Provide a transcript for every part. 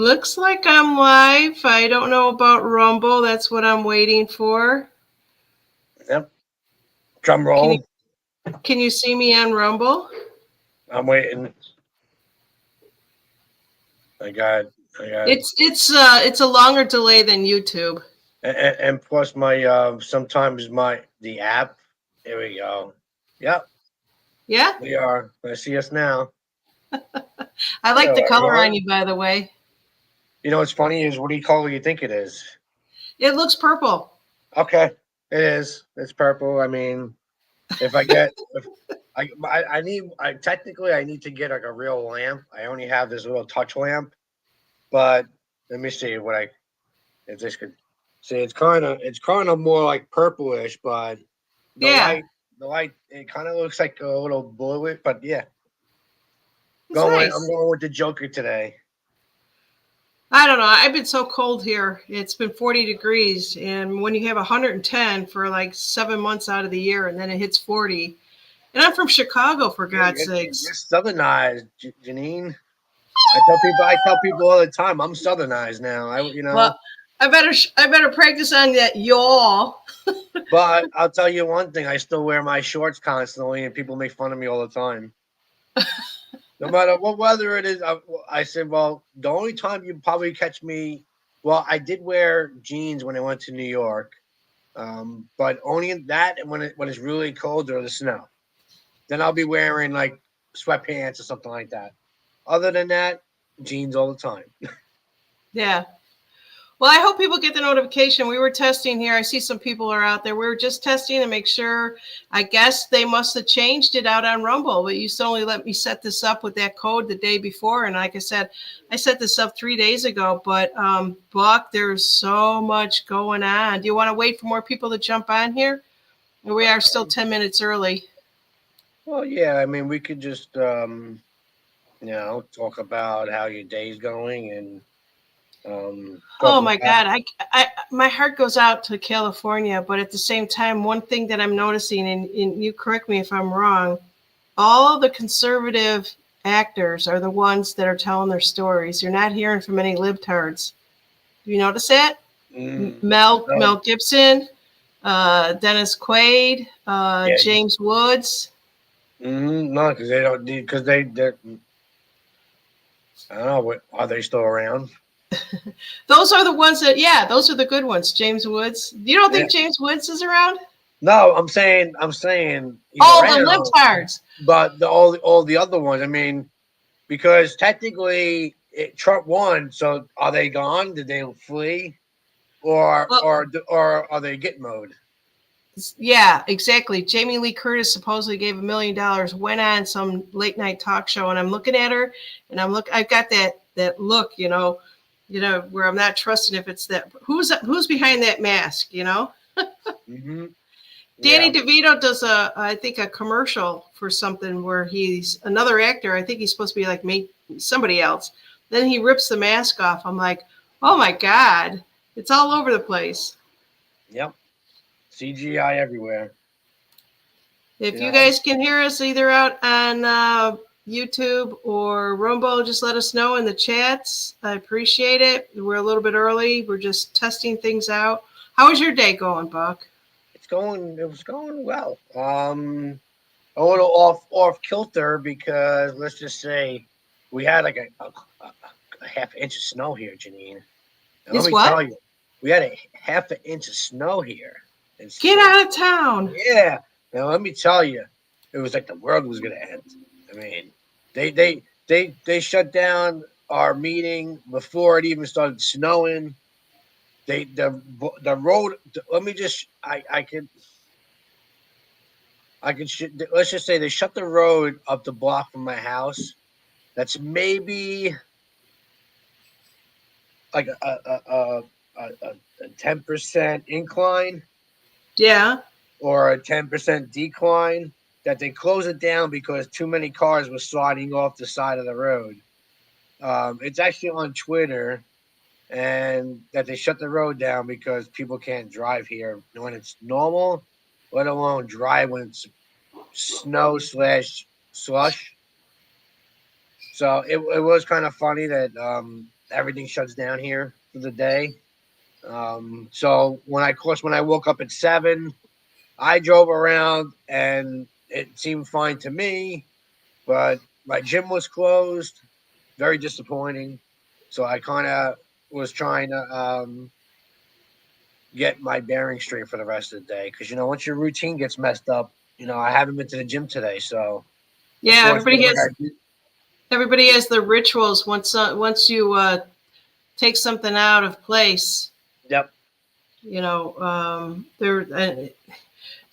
Looks like I'm live. I don't know about Rumble. That's what I'm waiting for. Yep. Drum Can you roll. can you see me on Rumble? I'm waiting. I got. I got. It's a longer delay than YouTube. And plus my sometimes the app. Here we go. Yep. Yeah? We are. I see us now. I like Hello, the color on everyone. you, by the way. You know what's funny is what do you call you think it is? It looks purple. Okay, it is. It's purple. I mean, if I get if I need I technically I need to get like a real lamp. I only have this little touch lamp, but let me see what I if this could see. It's kind of more like purplish, but the Yeah, light the light it kind of looks like a little bluish. But yeah, it's going I'm nice. going with the Joker today. I don't know. I've been so cold here. It's been 40 degrees. And when you have 110 for like 7 months out of the year and then it hits 40. And I'm from Chicago, for You're, God's you're, you're sakes. southernized, Janine. I tell people all the time I'm southernized now. Well, I better practice on that y'all. But I'll tell you one thing: I still wear my shorts constantly, and people make fun of me all the time. No matter what weather it is, I said, well, the only time you probably catch me, well, I did wear jeans when I went to New York, but only that and when it's really cold or the snow. Then I'll be wearing like sweatpants or something like that. Other than that, jeans all the time. Yeah. Well, I hope people get the notification. We were testing here. I see some people are out there. We were just testing to make sure. I guess they must have changed it out on Rumble, but you still only let me set this up with that code the day before. And like I said, I set this up 3 days ago. But Buck, there's so much going on. Do you want to wait for more people to jump on here? We are still 10 minutes early. Well, yeah, I mean, we could just talk about how your day's going and go Oh from my that. God, my heart goes out to California, but at the same time, one thing that I'm noticing, and you correct me if I'm wrong, all the conservative actors are the ones that are telling their stories. You're not hearing from any libtards. Do you notice that? Mel No, Gibson, Dennis Quaid, yeah, James Woods. no, because they don't need because they I don't know. Are they still around? Those are the ones that, yeah, those are the good ones. James Woods. You don't Yeah. think James Woods is around? No, I'm saying he's Oh, the around, libtards. but all the other ones. I mean, because technically Trump won, so are they gone? Did they flee, Well, or are they get mode? yeah, exactly. Jamie Lee Curtis supposedly gave $1 million, went on some late night talk show, and I'm looking at her, and I've got that look, where I'm not trusting if it's that who's behind that mask, Hmm. Danny Yeah. DeVito does I think a commercial for something where he's another actor. I think he's supposed to be like me, somebody else. Then he rips the mask off. I'm like, oh my God, it's all over the place. Yep. CGI everywhere. If You you know. guys can hear us either out on YouTube or Rumble, just let us know in the chats. I appreciate it. We're a little bit early. We're just testing things out. How is your day going, Buck? It was going well. A little off kilter because let's just say we had like a half inch of snow here, Janine. And let It's me what? tell you, we had a half an inch of snow here. Get out of town. Yeah. Now let me tell you, it was like the world was gonna end. I mean, they shut down our meeting before it even started snowing. The road. Let me just I can let's just say they shut the road up the block from my house. That's maybe like a 10% incline Yeah. or a 10% decline. That they close it down because too many cars were sliding off the side of the road. It's actually on Twitter, and that they shut the road down because people can't drive here when it's normal, let alone drive when it's snow slash slush. So it was kind of funny that everything shuts down here for the day. So when I woke up at 7, I drove around and it seemed fine to me, but my gym was closed. Very disappointing. So I kind of was trying to get my bearing straight for the rest of the day because once your routine gets messed up, I haven't been to the gym today, so Yeah, unfortunately, I got everybody has their rituals once you take something out of place. yep. There.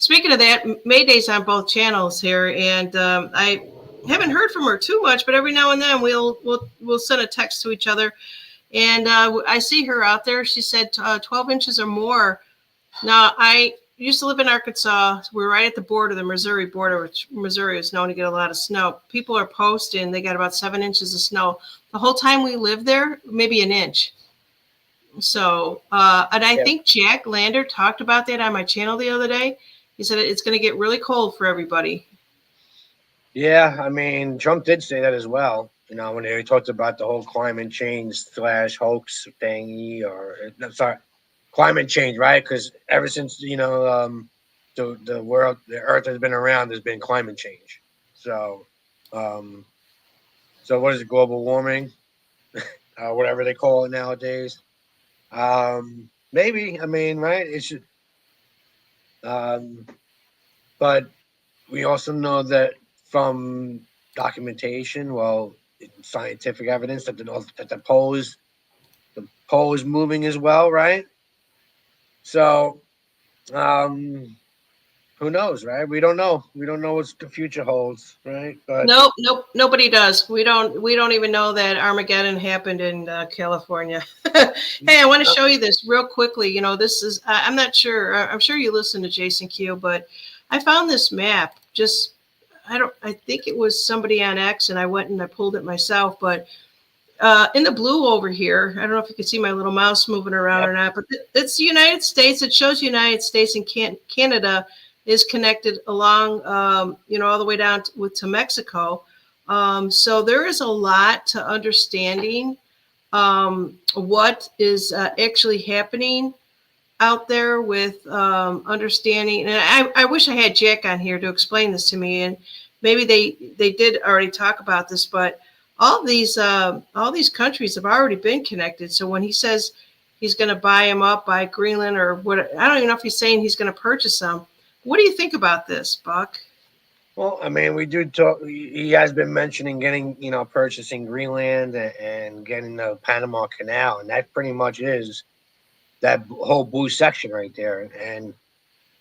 Speaking of that, Mayday's on both channels here, and I haven't heard from her too much, but every now and then we'll send a text to each other, and I see her out there. She said 12 inches or more. Now, I used to live in Arkansas. We're right at the border, the Missouri border, which Missouri is known to get a lot of snow. People are posting they got about 7 inches of snow. The whole time we lived there, maybe an inch. So, and I think Jack Lander talked about that on my channel the other day. He said it's going to get really cold for everybody. Yeah, I mean, Trump did say that as well. When he talked about the whole climate change / hoax thingy, or no, sorry, climate change, right? Because ever since the world, the Earth has been around, there's been climate change. So, um, so what is it? Global warming, whatever they call it nowadays. Maybe, I mean, right? It should, um, but we also know that from documentation, well, scientific evidence that the pole is moving as well, right? So, um, who knows, right? We don't know. We don't know what the future holds, right? But Nope, nobody does. We don't even know that Armageddon happened in California. Hey, I want to show you this real quickly. This is I'm not sure. I'm sure you listen to Jason Q, but I found this map. I think it was somebody on X, and I went and I pulled it myself. But in the blue over here, I don't know if you can see my little mouse moving around or not, but it's the United States. It shows United States, and Canada is connected along, all the way down to Mexico. So there is a lot to understanding what is actually happening out there with understanding. And I wish I had Jack on here to explain this to me. And maybe they did already talk about this, but all these countries have already been connected. So when he says he's going to buy them up, buy Greenland or what, I don't even know if he's saying he's going to purchase them. What do you think about this, Buck? well, I mean, we do talk. He has been mentioning getting, purchasing Greenland and getting the Panama Canal, and that pretty much is that whole blue section right there. And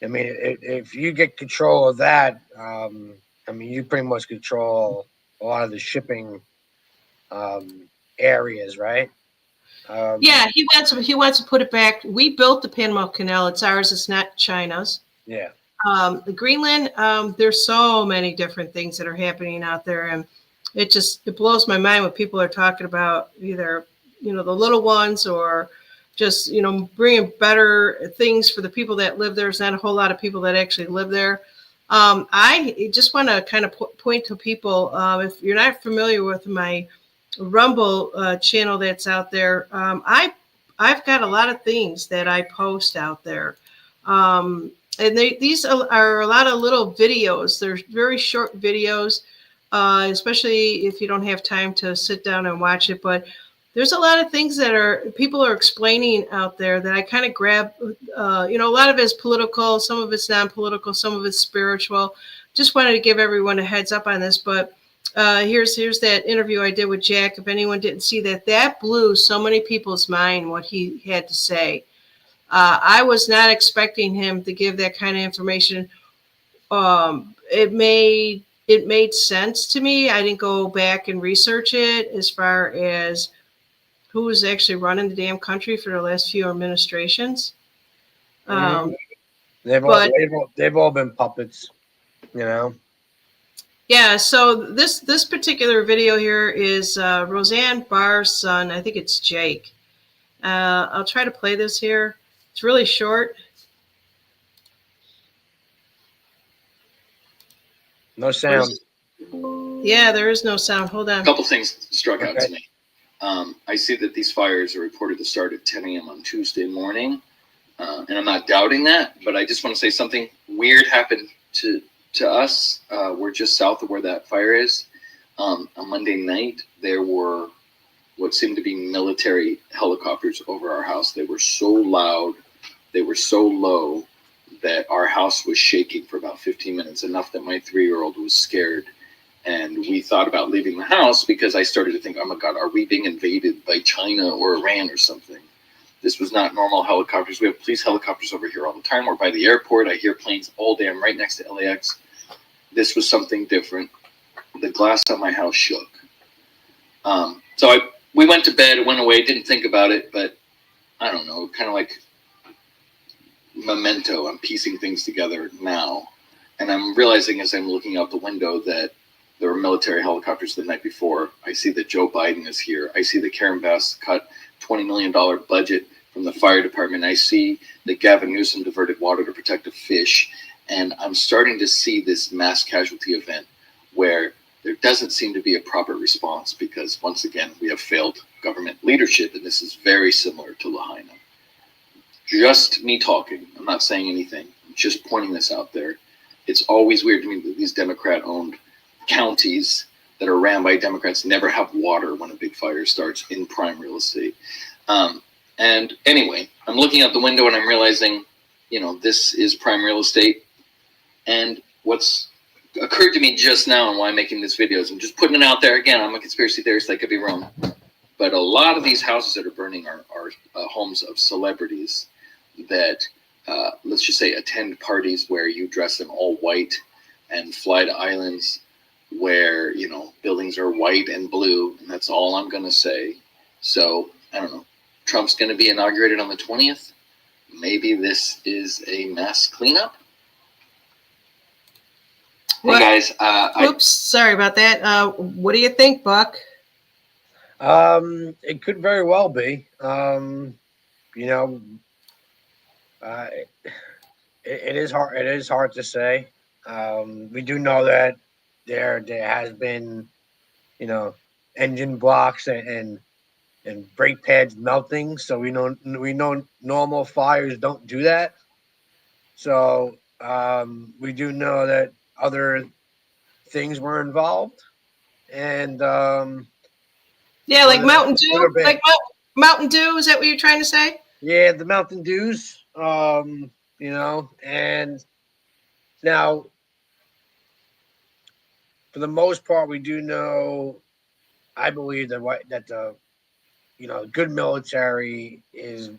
I mean, if you get control of that, I mean, you pretty much control a lot of the shipping areas, right? Yeah, he wants to put it back. We built the Panama Canal. It's ours. It's not China's. Yeah. The Greenland, there's so many different things that are happening out there, and it blows my mind when people are talking about either the little ones or just bringing better things for the people that live there. There's not a whole lot of people that actually live there. I just want to kind of point to people, if you're not familiar with my Rumble channel that's out there, I've got a lot of things that I post out there. And these are a lot of little videos. They're very short videos, especially if you don't have time to sit down and watch it. But there's a lot of things that people are explaining out there that I kind of grab. A lot of it is political, some of it's non-political, some of it's spiritual. Just wanted to give everyone a heads up on this. But here's that interview I did with Jack. If anyone didn't see that blew so many people's mind what he had to say. I was not expecting him to give that kind of information. It made sense to me. I didn't go back and research it as far as who was actually running the damn country for the last few administrations. They've all been puppets, Yeah. So this particular video here is Roseanne Barr's son. I think it's Jake. I'll try to play this here. It's really short. No sound. Yeah, there is no sound. Hold on. A couple things struck out to me. I see that these fires are reported to start at 10 a.m. on Tuesday morning, and I'm not doubting that, but I just want to say something weird happened to us. We're just south of where that fire is. On Monday night, there were what seemed to be military helicopters over our house. They were so loud, they were so low that our house was shaking for about 15 minutes, enough that my 3-year-old was scared. And we thought about leaving the house because I started to think, oh my God, are we being invaded by China or Iran or something? This was not normal helicopters. We have police helicopters over here all the time. We're by the airport. I hear planes all day. I'm right next to LAX. This was something different. The glass on my house shook. We went to bed. It went away. Didn't think about it, but I don't know. Kind of like memento. I'm piecing things together now. And I'm realizing as I'm looking out the window that there were military helicopters the night before. I see that Joe Biden is here. I see that Karen Bass cut $20 million budget from the fire department. I see that Gavin Newsom diverted water to protect the fish. And I'm starting to see this mass casualty event where there doesn't seem to be a proper response because, once again, we have failed government leadership, and this is very similar to Lahaina. Just me talking. I'm not saying anything. I'm just pointing this out there. It's always weird to me that these Democrat-owned counties that are ran by Democrats never have water when a big fire starts in prime real estate. And anyway, I'm looking out the window and I'm realizing, this is prime real estate. And what's occurred to me just now and why I'm making this video is I'm just putting it out there. Again, I'm a conspiracy theorist. I could be wrong. But a lot of these houses that are burning are homes of celebrities that, let's just say, attend parties where you dress in all white and fly to islands where, buildings are white and blue. And that's all I'm going to say. So, I don't know. Trump's going to be inaugurated on the 20th. Maybe this is a mass cleanup. What? Hey guys, Oops, sorry about that. What do you think, Buck? It could very well be. It is hard. It is hard to say. We do know that there has been, engine blocks and brake pads melting. So we know normal fires don't do that. So we do know that other things were involved, and yeah, like Mountain Dew, Mountain Dew. Is that what you're trying to say? Yeah, the Mountain Dews. And now for the most part, we do know. I believe that the good military is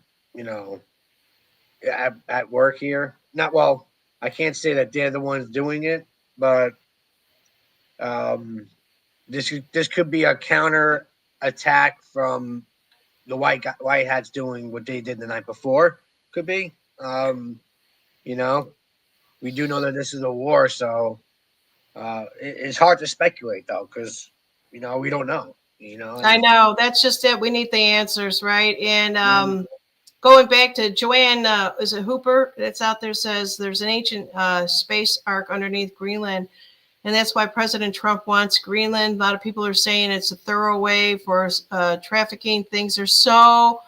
at work here. Not well. I can't say that they're the ones doing it, but this could be a counter attack from the white hats doing what they did the night before. Could be. We do know that this is a war, so it's hard to speculate though, because we don't know. I know. That's just it. We need the answers, right? And going back to Joanne, is it Hooper that's out there, says there's an ancient space arc underneath Greenland. And that's why President Trump wants Greenland. A lot of people are saying it's a thorough way for trafficking things. There's so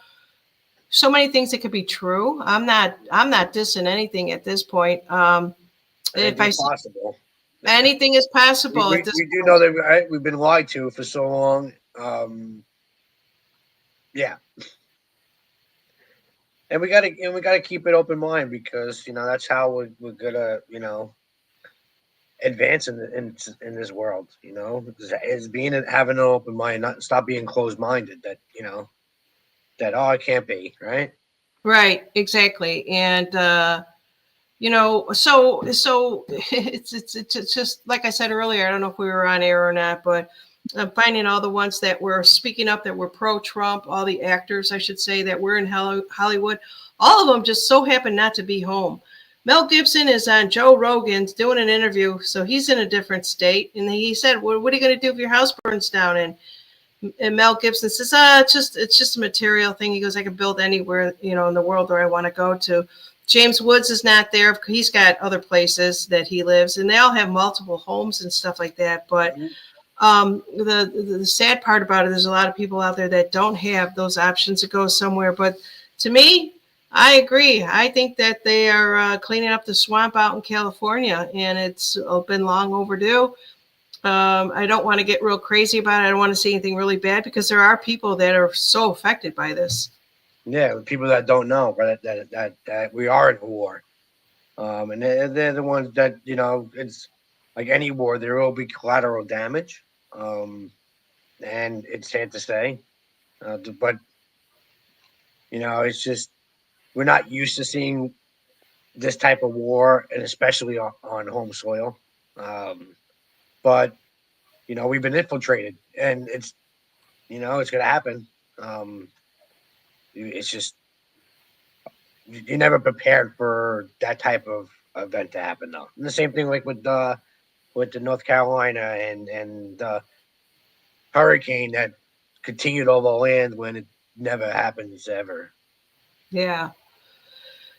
many things that could be true. I'm not dissing anything at this point. Possible. Anything is possible. We do know that we've been lied to for so long. Yeah. And we gotta keep an open mind because that's how we're gonna advance in this world. Is having an open mind, not stop being closed minded. That that it can't be right. Right, exactly, and so it's just like I said earlier. I don't know if we were on air or not, but I'm finding all the ones that were speaking up, that were pro-Trump, all the actors, I should say, that were in Hollywood. All of them just so happen not to be home. Mel Gibson is on Joe Rogan's doing an interview, so he's in a different state. And he said, well, what are you going to do if your house burns down? And Mel Gibson says, it's just a material thing. He goes, I can build anywhere, in the world where I want to go to. James Woods is not there. He's got other places that he lives, and they all have multiple homes and stuff like that. But The sad part about it, there's a lot of people out there that don't have those options to go somewhere. But to me, I agree. I think that they are cleaning up the swamp out in California, and it's been long overdue. I don't want to get real crazy about it. I don't want to see anything really bad because there are people that are so affected by this. Yeah, people that don't know, but that we are in a war. And they're the ones that, it's like any war, there will be collateral damage. And it's sad to say, but, it's just, we're not used to seeing this type of war, and especially on home soil. But, we've been infiltrated, and it's going to happen. It's just, you're never prepared for that type of event to happen, though. And the same thing like with the North Carolina and the hurricane that continued over land when it never happens ever. Yeah.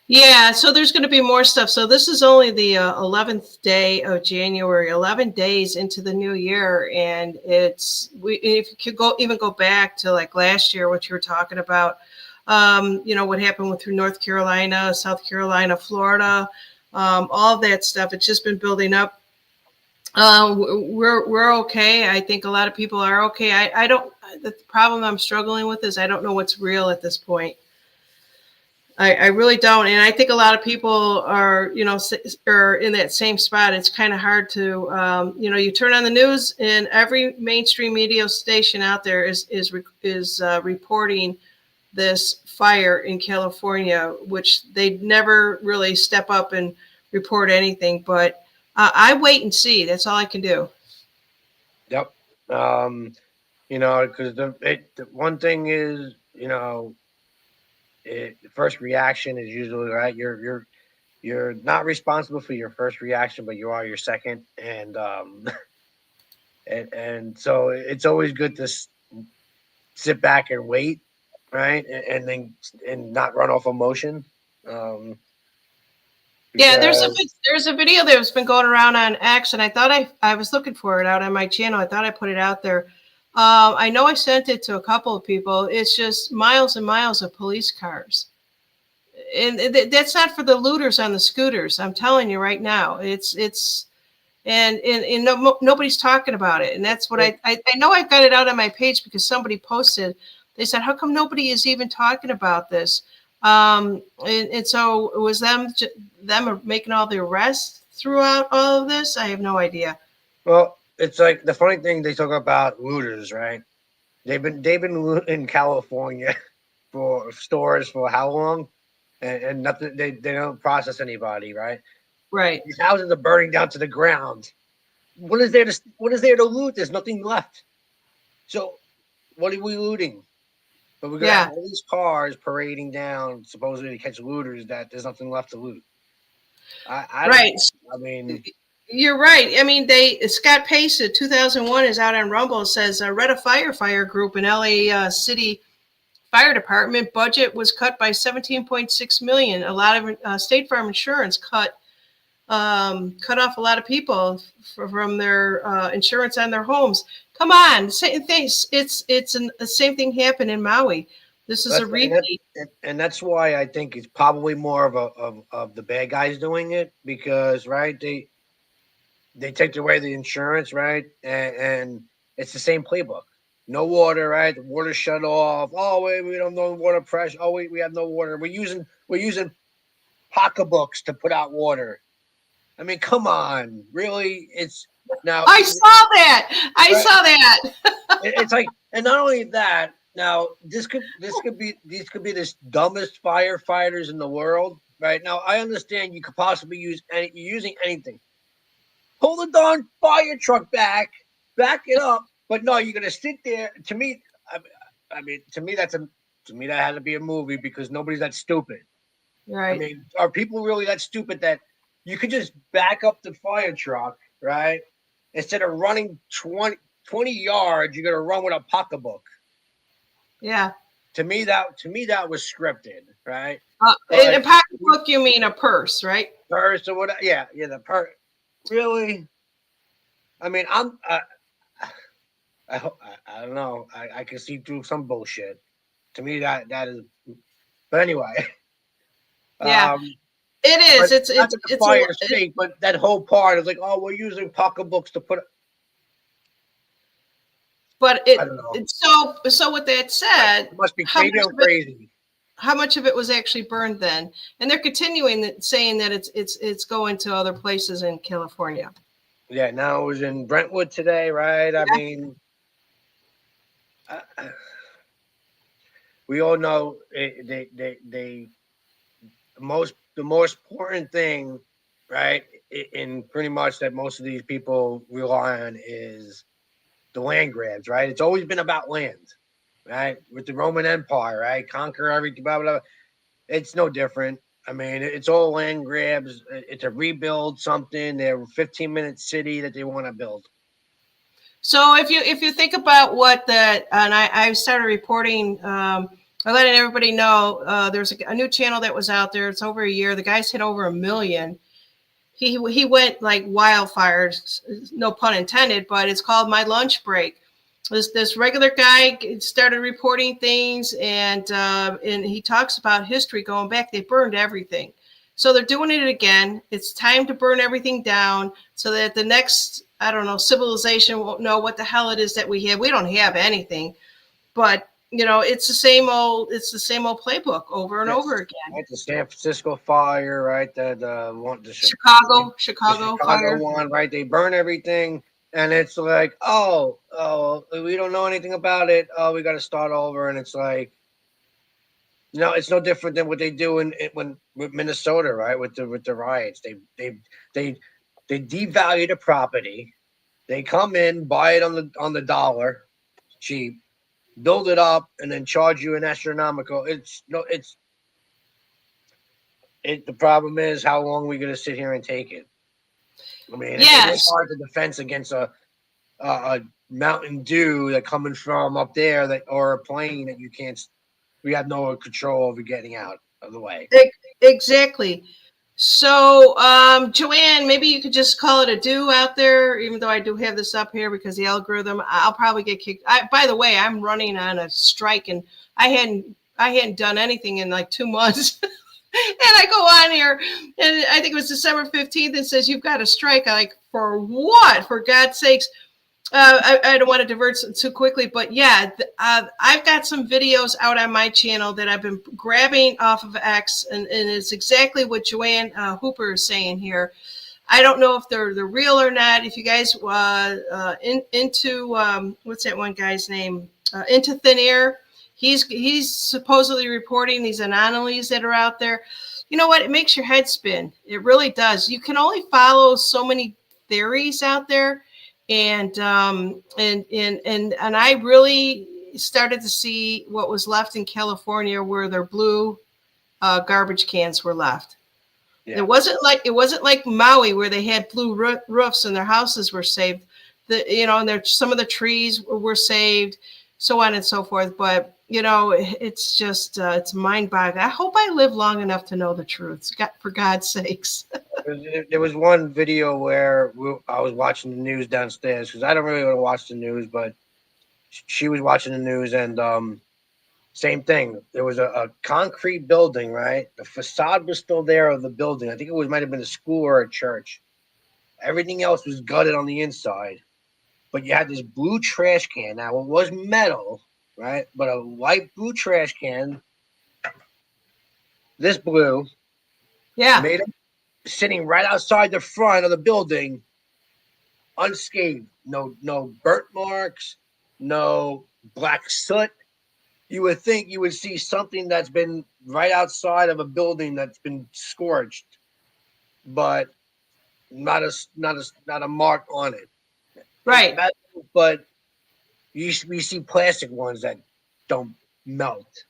Yeah, so there's going to be more stuff. So this is only the 11th day of January, 11 days into the new year, and if you could go back to like last year, what you were talking about, what happened through North Carolina, South Carolina, Florida, all that stuff. It's just been building up. We're okay. I think a lot of people are okay. I don't. The problem I'm struggling with is I don't know what's real at this point. I really don't. And I think a lot of people are, are in that same spot. It's kind of hard to, you turn on the news and every mainstream media station out there is reporting this fire in California, which they never really step up and report anything. But I wait and see. That's all I can do. Yep. Because the one thing is, the first reaction is usually right. You're not responsible for your first reaction, but you are your second, and and so it's always good to sit back and wait, right, and then not run off emotion. Yeah, there's a video that's been going around on X, and I thought I was looking for it out on my channel. I thought I put it out there. I know I sent it to a couple of people. It's just miles and miles of police cars. And that's not for the looters on the scooters. I'm telling you right now, nobody's talking about it. And that's what I know. I got it out on my page because somebody posted. They said, "How come nobody is even talking about this?" And so it was them making all the arrests throughout all of this. I have no idea. Well, it's like the funny thing they talk about looters, right? They've been in California for stores for how long? And nothing. They don't process anybody, right? Right. These houses are burning down to the ground. What is there to loot? There's nothing left. So, what are we looting? But we're gonna have all these cars parading down, supposedly to catch looters. That there's nothing left to loot. Right. I mean, you're right. I mean, Scott Pace at 2001 is out on Rumble. Says Retta Fire Group in LA City Fire Department budget was cut by 17.6 million. A lot of State Farm Insurance cut off a lot of people from their insurance on their homes. Come on, same thing. It's the same thing happened in Maui. This is a repeat, and that's why I think it's probably more of the bad guys doing it because right they take away the insurance, right, and it's the same playbook. No water, right? The water shut off. Oh, wait, we don't know water pressure. Oh, wait, we have no water. We're using pocketbooks to put out water. I mean, come on, really? It's now. I saw that. I saw that. It's like, and not only that. Now, these could be the dumbest firefighters in the world, right? Now, I understand you could possibly using anything. Pull the darn fire truck back it up. But no, you're gonna sit there. To me, to me that had to be a movie because nobody's that stupid. Right. I mean, are people really that stupid that you could just back up the fire truck, right? Instead of running 20 yards, you're gonna run with a pocketbook. Yeah. To me, that was scripted, right? In a pocketbook, you mean a purse, right? Purse or what? Yeah, the purse. Really? I mean, I don't know. I can see through some bullshit. To me, that is. But anyway, Yeah, um, it but is. not that the It's a, fire's fake, but that whole part is like, oh, we're using pocketbooks to put. but I don't know. it's so with that Like, said, it must be how maybe much I'm of it crazy. how much of it was actually burned then? And they're continuing that, saying that it's going to other places in California. Yeah, now it was in Brentwood today, right? I mean, uh, we all know they the most important thing, right? In pretty much that most of these people rely on is the land grabs, right? It's always been about land, right? With the Roman Empire, right? Conquer everything, blah, blah, blah. It's no different. I mean, it's all land grabs. It's a rebuild something. They're a 15-minute city that they want to build. So if you think about what the and I started reporting, I letting everybody know there's a new channel that was out there. It's over a year. The guy's hit over 1 million. He went like wildfires, no pun intended, but it's called My Lunch Break. This regular guy started reporting things, and he talks about history going back. They burned everything, so they're doing it again. It's time to burn everything down so that the next, I don't know, civilization won't know what the hell it is that we have. We don't have anything, but it's the same old playbook over and over Yes, again. right. The San Francisco fire, right? The one, the Chicago Chicago fire. one, right? They burn everything, and it's like, oh, we don't know anything about it. Oh, we got to start over, and it's like, no, it's no different than what they do when with Minnesota, right? With the riots, they they devalue the property. They come in, buy it on the dollar, cheap, build it up, and then charge you an astronomical. It's no, it's it. The problem is how long are we going to sit here and take it. I mean, it is Yes. hard to defense against a Mountain Dew that coming from up there that or a plane that you can't. We have no control over getting out of the way. Exactly. So, Joanne, maybe you could just call it a do out there, even though I do have this up here because the algorithm. I'll probably get kicked. By the way, I'm running on a strike, and I hadn't done anything in like 2 months. And I go on here, and I think it was December 15th. It says you've got a strike. I'm like, for what? For God's sakes! I don't want to divert too quickly, but yeah, I've got some videos out on my channel that I've been grabbing off of X, and it's exactly what Joanne Hooper is saying here. I don't know if they're real or not. If you guys into what's that one guy's name? Into Thin Air. He's supposedly reporting these anomalies that are out there. You know what? It makes your head spin. It really does. You can only follow so many theories out there, and I really started to see what was left in California, where their blue garbage cans were left. Yeah. It wasn't like Maui, where they had blue roofs and their houses were saved. And some of the trees were saved, so on and so forth. But it's just it's mind-boggling. I hope I live long enough to know the truth. For God's sakes. There was one video where I was watching the news downstairs because I don't really want to watch the news, but she was watching the news, and same thing. There was a concrete building, right? The facade was still there of the building. I think it might have been a school or a church. Everything else was gutted on the inside, but you had this blue trash can. Now it was metal, right? But a light blue trash can, this blue, Yeah. made it sitting right outside the front of the building, unscathed. No burnt marks, no black soot. You would think you would see something that's been right outside of a building that's been scorched, but not a mark on it. It's Right. metal, but we see plastic ones that don't melt.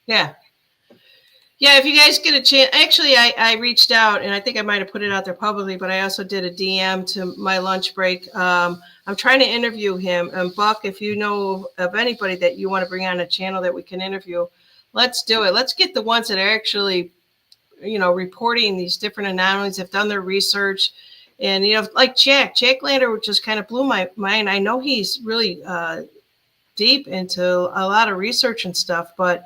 Yeah. Yeah, if you guys get a chance, actually, I reached out, and I think I might have put it out there publicly, but I also did a DM to My Lunch Break. I'm trying to interview him. And Buck, if you know of anybody that you want to bring on a channel that we can interview, let's do it. Let's get the ones that are actually, reporting these different anomalies, have done their research, And, like Jack Lander just kind of blew my mind. I know he's really deep into a lot of research and stuff, but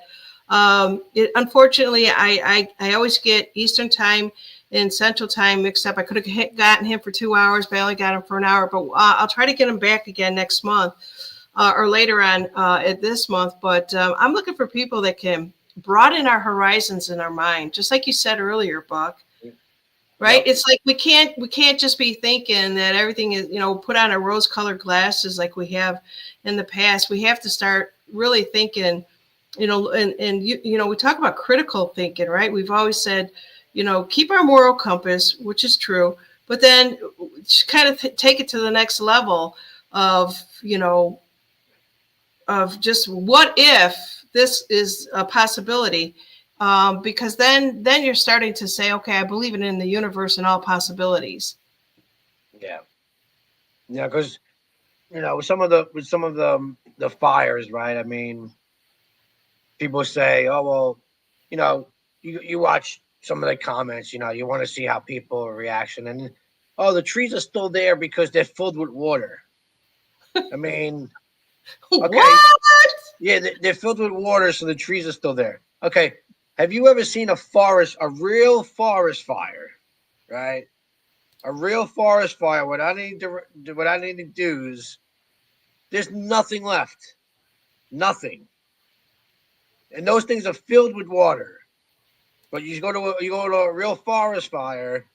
unfortunately, I always get Eastern time and Central time mixed up. I could have gotten him for 2 hours, but I only got him for an hour. But I'll try to get him back again next month or later on at this month. But I'm looking for people that can broaden our horizons in our mind, just like you said earlier, Buck. Right? Yep. It's like we can't just be thinking that everything is, put on our rose-colored glasses like we have in the past. We have to start really thinking, and we talk about critical thinking, right? We've always said, keep our moral compass, which is true, but then kind of take it to the next level of, of just what if this is a possibility. Because then you're starting to say, okay, I believe in the universe and all possibilities. Yeah, because with some of the fires, right? I mean, people say, oh well, you watch some of the comments, you want to see how people reaction, and oh, the trees are still there because they're filled with water. I mean, okay, what? Yeah, they're filled with water, so the trees are still there. Okay. Have you ever seen a real forest fire, right? A real forest fire without any dues. There's nothing left, nothing, and those things are filled with water. But you go to a real forest fire,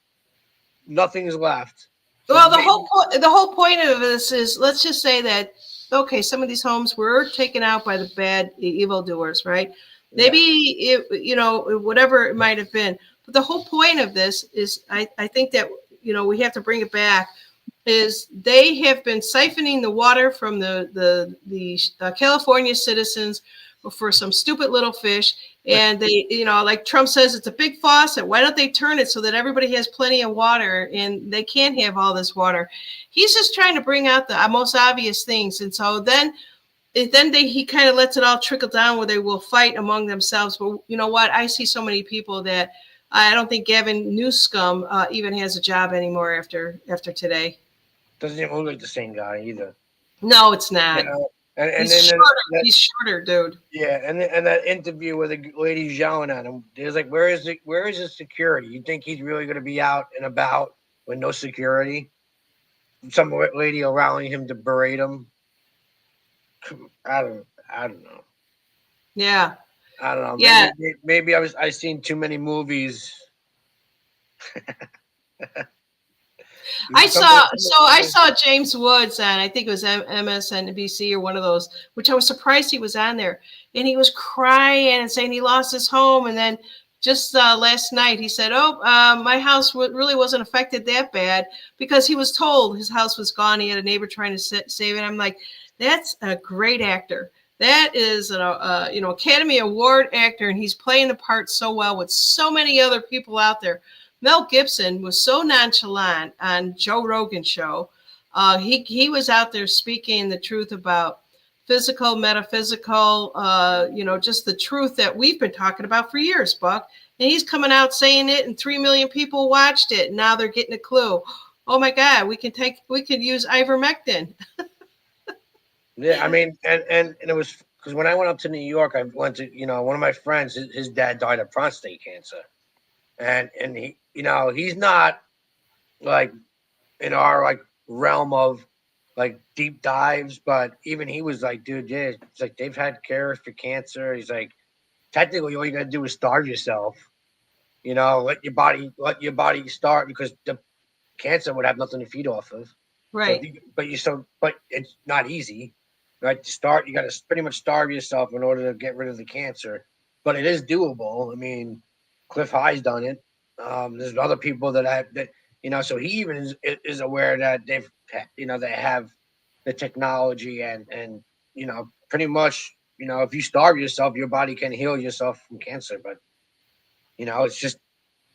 nothing's left. So well, the whole point of this is, let's just say that, okay, some of these homes were taken out by the bad evildoers, right? Maybe whatever it might have been. But the whole point of this is, I think that we have to bring it back. Is they have been siphoning the water from the California citizens for some stupid little fish. And they, like Trump says, it's a big faucet. Why don't they turn it so that everybody has plenty of water and they can't have all this water? He's just trying to bring out the most obvious things. And so then he kind of lets it all trickle down where they will fight among themselves. But you know what? I see so many people that I don't think Gavin Newsom even has a job anymore after today. Doesn't even look like the same guy either. No, it's not. And he's shorter, dude. Yeah, and that interview where the lady's yelling at him, there's like, where is his security? You think he's really going to be out and about with no security? Some lady allowing him to berate him. I don't know. Yeah. I don't know. Yeah. Maybe I seen too many movies. I saw James Woods on, I think it was MSNBC or one of those, which I was surprised he was on there, and he was crying and saying he lost his home. And then just last night he said, my house really wasn't affected that bad, because he was told his house was gone. He had a neighbor trying to save it. I'm like, that's a great actor. That is an Academy Award actor, and he's playing the part so well with so many other people out there. Mel Gibson was so nonchalant on Joe Rogan's show. He was out there speaking the truth about physical, metaphysical, just the truth that we've been talking about for years, Buck. And he's coming out saying it, and 3 million people watched it. And now they're getting a clue. Oh my God, we could use ivermectin. Yeah, I mean, and it was because when I went up to New York, I went to, one of my friends, his dad died of prostate cancer. And he, he's not like in our like realm of like deep dives, but even he was like, dude, yeah, it's like they've had care for cancer. He's like, technically, all you gotta do is starve yourself. Let your body starve, because the cancer would have nothing to feed off of. Right. But it's not easy, right? To start, you got to pretty much starve yourself in order to get rid of the cancer. But it is doable. I mean, Cliff High's done it. There's other people so he even is aware that they have the technology and pretty much, if you starve yourself, your body can heal yourself from cancer. But, it's just,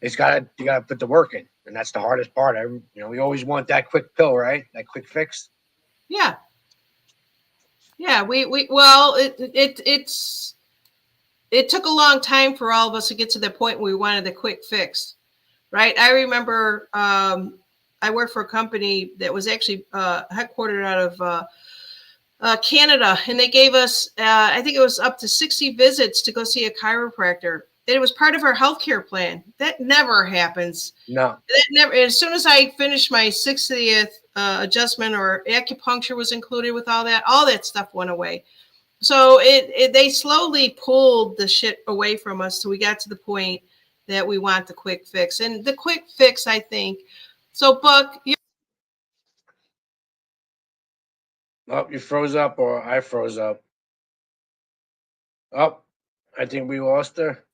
you got to put the work in. And that's the hardest part. We always want that quick pill, right? That quick fix. Yeah. Yeah. It took a long time for all of us to get to the point where we wanted the quick fix, right? I remember I worked for a company that was actually headquartered out of Canada, and they gave us, I think it was up to 60 visits to go see a chiropractor. It was part of our healthcare plan. That never happens. No. That never. As soon as I finished my 60th adjustment, or acupuncture was included with all that stuff went away. So they slowly pulled the shit away from us. So we got to the point that we want the quick fix, and the quick fix, I think. So Buck, Oh, you froze up, or I froze up. Oh, I think we lost her.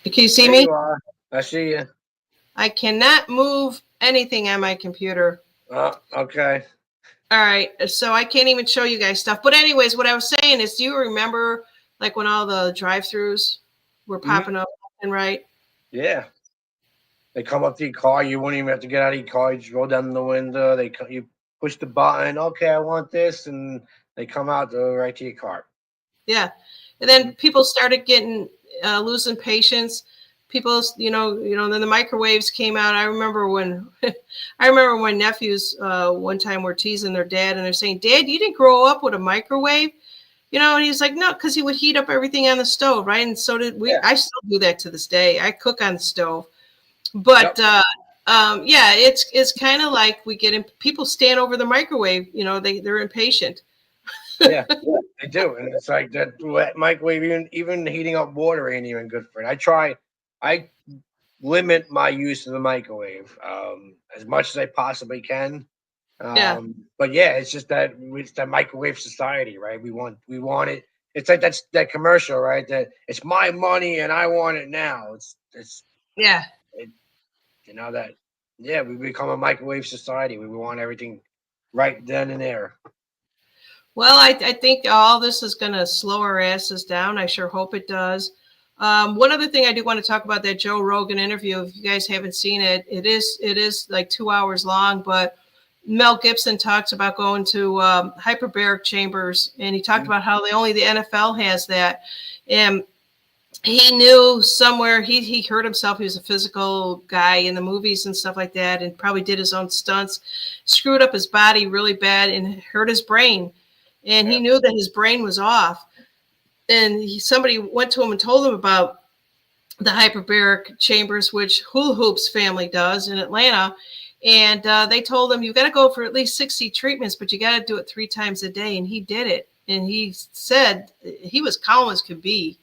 can you see There me? you are. I see you. I cannot move anything on my computer. Oh, okay. All right, so I can't even show you guys stuff. But anyways, what I was saying is, do you remember like when all the drive-throughs were popping up and right? Yeah. They come up to your car. You wouldn't even have to get out of your car. You just roll down the window. You push the button. Okay, I want this, and they come out right to your car. Yeah, and then people started getting losing patience. People, then the microwaves came out. I remember when nephews one time were teasing their dad, and they're saying, "Dad, you didn't grow up with a microwave." And he's like, no, because he would heat up everything on the stove, right? And so did we. Yeah. I still do that to this day. I cook on the stove. But Yep. yeah, it's kind of like people stand over the microwave. They're impatient. Yeah, they do, and it's like that microwave. Even heating up water ain't even good for it. I limit my use of the microwave as much as I possibly can. Yeah. But yeah, it's just that it's that microwave society, right? We want it. It's like that commercial, right? That it's my money and I want it now. Yeah. That yeah, we become a microwave society. We want everything right then and there. Well, I think all this is going to slow our asses down. I sure hope it does. One other thing I do want to talk about, that Joe Rogan interview. If you guys haven't seen it, it is like 2 hours long. But Mel Gibson talks about going to hyperbaric chambers, and he talked about how only the NFL has that. And he knew somewhere, he hurt himself. He was a physical guy in the movies and stuff like that, and probably did his own stunts, screwed up his body really bad, and hurt his brain. And he knew that his brain was off. And somebody went to him and told him about the hyperbaric chambers, which Hula Hoop's family does in Atlanta. And they told him, you got to go for at least 60 treatments, but you got to do it 3 times a day. And he did it. And he said he was calm as could be.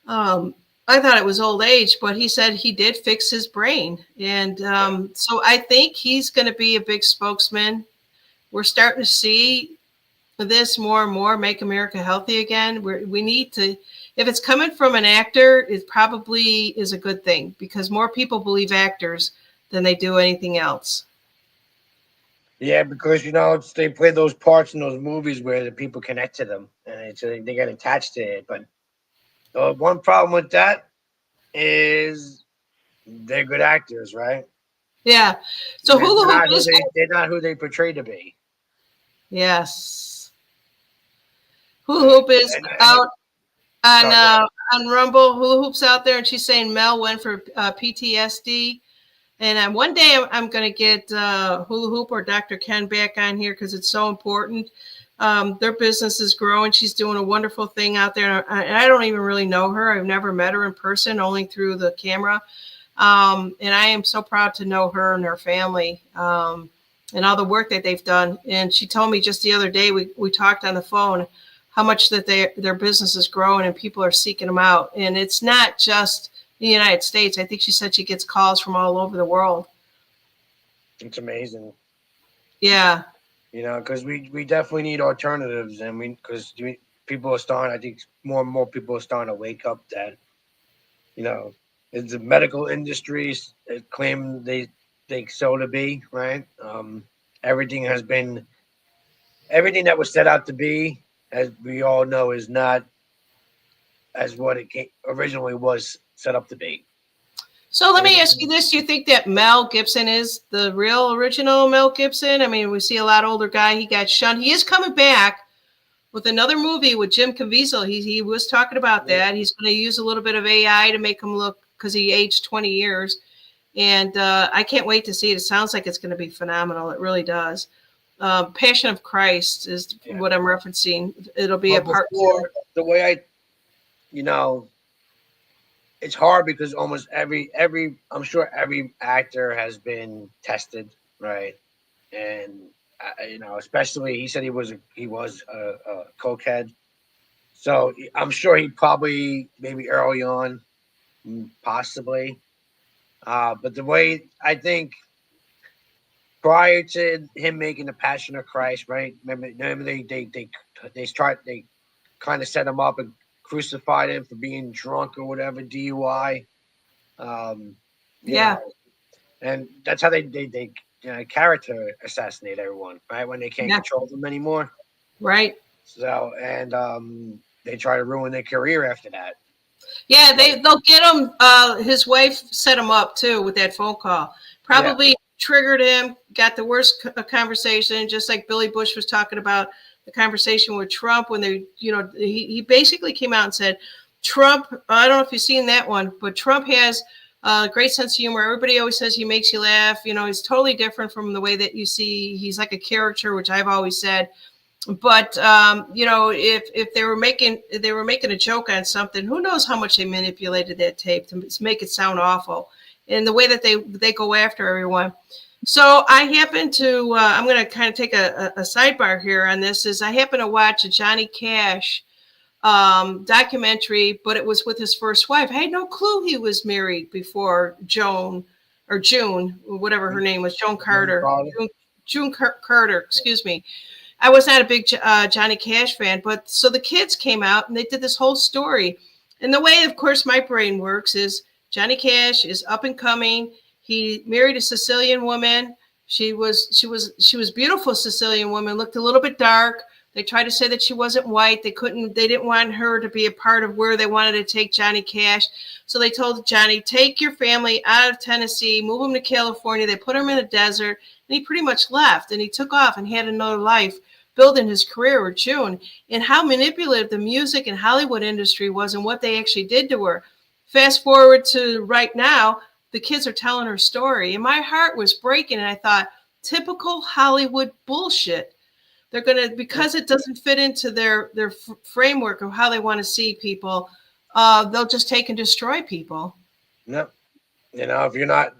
I thought it was old age, but he said he did fix his brain. And so I think he's going to be a big spokesman. We're starting to see this more and more, make America healthy again. We need to, if it's coming from an actor, it probably is a good thing, because more people believe actors than they do anything else. Yeah, because they play those parts in those movies where the people connect to them, and they get attached to it. But one problem with that is they're good actors, right? Yeah. So Hula Hoop is they're not who they portray to be. Yes. Hula Hoop is out on Rumble. Hula Hoop's out there, and she's saying Mel went for PTSD. And one day I'm going to get Hula Hoop or Dr. Ken back on here, because it's so important. Their business is growing. She's doing a wonderful thing out there. And I don't even really know her. I've never met her in person, only through the camera. And I am so proud to know her and her family and all the work that they've done. And she told me just the other day, we talked on the phone, how much that their business is growing and people are seeking them out. And it's not just the United States. I think she said she gets calls from all over the world. It's amazing. Yeah. Because we definitely need alternatives, and because people are starting, I think more and more people are starting to wake up that, it's the medical industries claim they think so to be, right? Everything that was set out to be, as we all know, is not as what it originally was set up to be. So let me ask you this. Do you think that Mel Gibson is the real original Mel Gibson? I mean, we see a lot older guy. He got shunned. He is coming back with another movie with Jim Caviezel. He was talking about that. He's going to use a little bit of AI to make him look, because he aged 20 years. And I can't wait to see it. It sounds like it's going to be phenomenal. It really does. Passion of Christ is what I'm referencing. It'll be a But part before, two. the way you know, it's hard because almost I'm sure every actor has been tested, right? And especially he said he was a cokehead, so I'm sure he probably maybe early on, possibly. But the way I think prior to him making the Passion of Christ, right? Remember they kind of set him up and crucified him for being drunk or whatever, DUI. Um, you Yeah, know, and that's how they character assassinate everyone, right? When they can't yeah, control them anymore. right. So they try to ruin their career after that. Yeah, So, they'll get him. His wife set him up too with that phone call. yeah, Probably triggered him. Got the worst conversation, just like Billy Bush was talking about the conversation with Trump when he basically came out and said, Trump. I don't know if you've seen that one, but Trump has a great sense of humor. Everybody always says he makes you laugh. He's totally different from the way that you see. He's like a caricature, which I've always said. But if they were making a joke on something, who knows how much they manipulated that tape to make it sound awful, and the way that they go after everyone. So I happen to I'm going to kind of take a sidebar here on this. Is I happen to watch a Johnny Cash documentary, but it was with his first wife. I had no clue he was married before Joan or June, whatever her name was, Joan Carter. June Carter, excuse me. I was not a big Johnny Cash fan, but so the kids came out and they did this whole story. And the way, of course, my brain works is Johnny Cash is up and coming. He married a Sicilian woman. She was beautiful Sicilian woman, looked a little bit dark. They tried to say that she wasn't white. They didn't want her to be a part of where they wanted to take Johnny Cash. So they told Johnny, take your family out of Tennessee, move him to California. They put him in a desert, and he pretty much left, and he took off and had another life building his career with June, and how manipulative the music and Hollywood industry was and what they actually did to her. Fast forward to right now, the kids are telling her story, and my heart was breaking, and I thought, typical Hollywood bullshit. They're going to, because it doesn't fit into their framework of how they want to see people, they'll just take and destroy people. no, if you're not,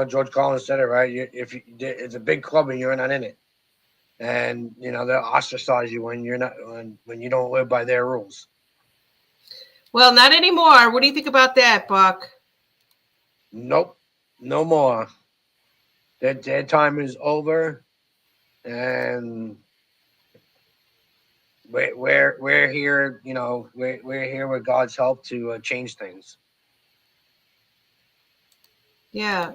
George Collins said it right. It's a big club and you're not in it, and they'll ostracize you when you're not when you don't live by their rules. Well, not anymore. What do you think about that, Buck? Nope, no more. Their time is over, and we're here. We're here with God's help to change things. Yeah.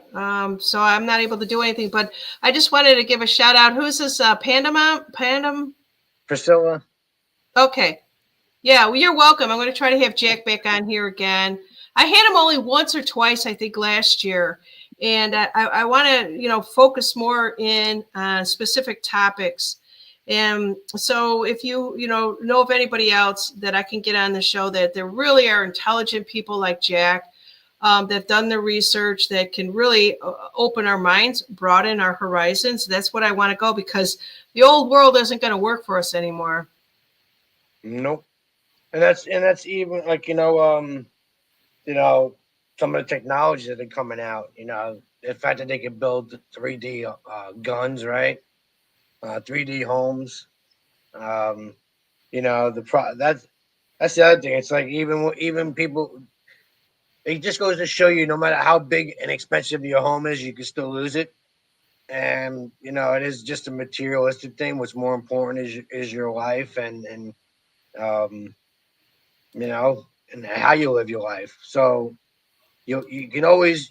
So I'm not able to do anything, but I just wanted to give a shout out. Who's this? Pandem? Priscilla. Okay. Yeah. Well, you're welcome. I'm going to try to have Jack back on here again. I had him only once or twice, I think, last year, and I want to, focus more in specific topics. And so, if you know of anybody else that I can get on the show that there really are intelligent people like Jack. That've done the research that can really open our minds, broaden our horizons. That's what I want to go, because the old world isn't going to work for us anymore. Nope. And that's even like some of the technology that are coming out. The fact that they can build 3D guns, right? 3D homes. That's the other thing. It's like even people. It just goes to show you, no matter how big and expensive your home is, you can still lose it. And it is just a materialistic thing. What's more important is your life um, and how you live your life. So you can always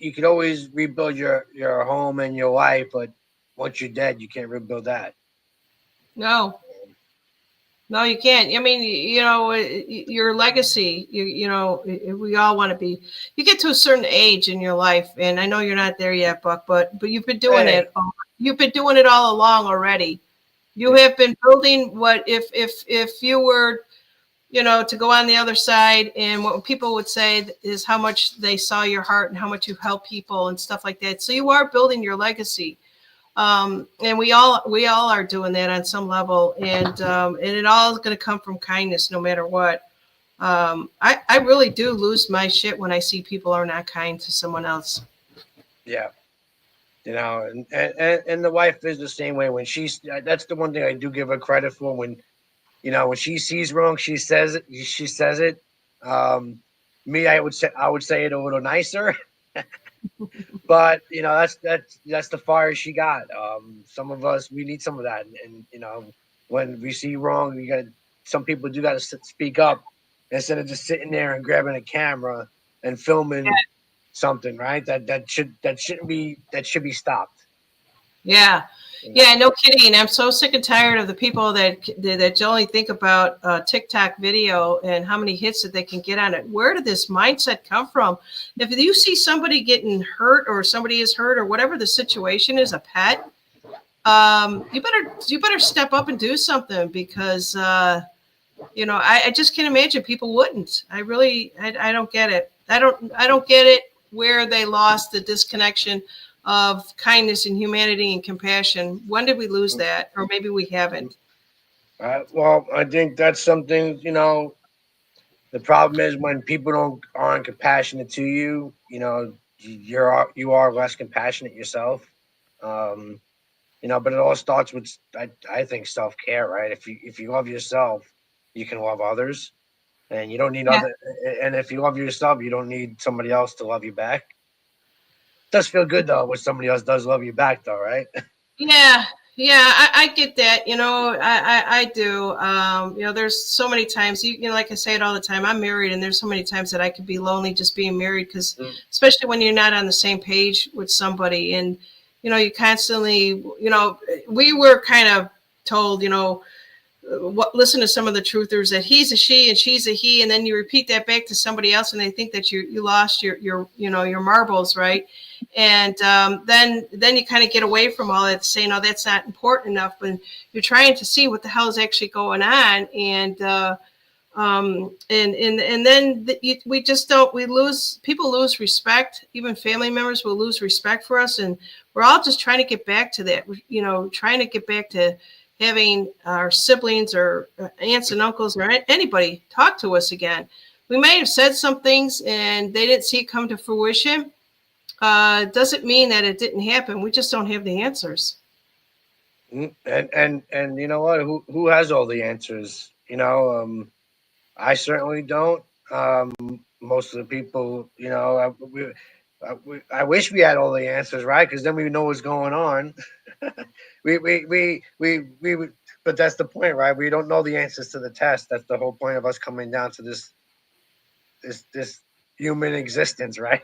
rebuild your home and your life, but once you're dead, you can't rebuild that. No, no, you can't. I mean, your legacy. We all want to be. You get to a certain age in your life, and I know you're not there yet, Buck. But you've been doing it. You've been doing it all along already. You have been building what if you were to go on the other side. And what people would say is how much they saw your heart and how much you've helped people and stuff like that. So you are building your legacy. And we all are doing that on some level. And it all is going to come from kindness, no matter what. I really do lose my shit when I see people are not kind to someone else. Yeah. And the wife is the same way. When that's the one thing I do give her credit for. When she sees wrong, she says it. Me, I would say it a little nicer, but that's the fire she got. Some of us, we need some of that, and when we see wrong, some people do got to speak up instead of just sitting there and grabbing a camera and filming something, right? That should be stopped. Yeah. Yeah, no kidding. I'm so sick and tired of the people that only think about TikTok video and how many hits that they can get on it. Where did this mindset come from? If you see somebody getting hurt or somebody is hurt or whatever the situation is, a pet, you better step up and do something, because I just can't imagine people wouldn't. I don't get it. I don't get it, where they lost the disconnection of kindness and humanity and compassion. When did we lose that? Or maybe we haven't. Well, I think that's something, the problem is when people aren't compassionate to you, you are less compassionate yourself. But it all starts with, I think, self-care, right? If you love yourself, you can love others, and you don't need and if you love yourself, you don't need somebody else to love you back. It does feel good though when somebody else does love you back, though, right? Yeah, I get that. I do. There's so many times, like I say it all the time, I'm married, and there's so many times that I could be lonely just being married, because especially when you're not on the same page with somebody, and you constantly, we were kind of told, listen to some of the truthers, that he's a she and she's a he, and then you repeat that back to somebody else, and they think that you lost your marbles, right? And then you kind of get away from all that, saying, "Oh, that's not important enough." But you're trying to see what the hell is actually going on, and then we just don't. People lose respect. Even family members will lose respect for us, and we're all just trying to get back to that. Trying to get back to having our siblings or aunts and uncles or anybody talk to us again. We may have said some things and they didn't see it come to fruition. Doesn't mean that it didn't happen. We just don't have the answers. And you know what? Who has all the answers? I certainly don't. Most of the people, I wish we had all the answers, right? Because then we know what's going on. But that's the point, right? We don't know the answers to the test. That's the whole point of us coming down to this human existence, right?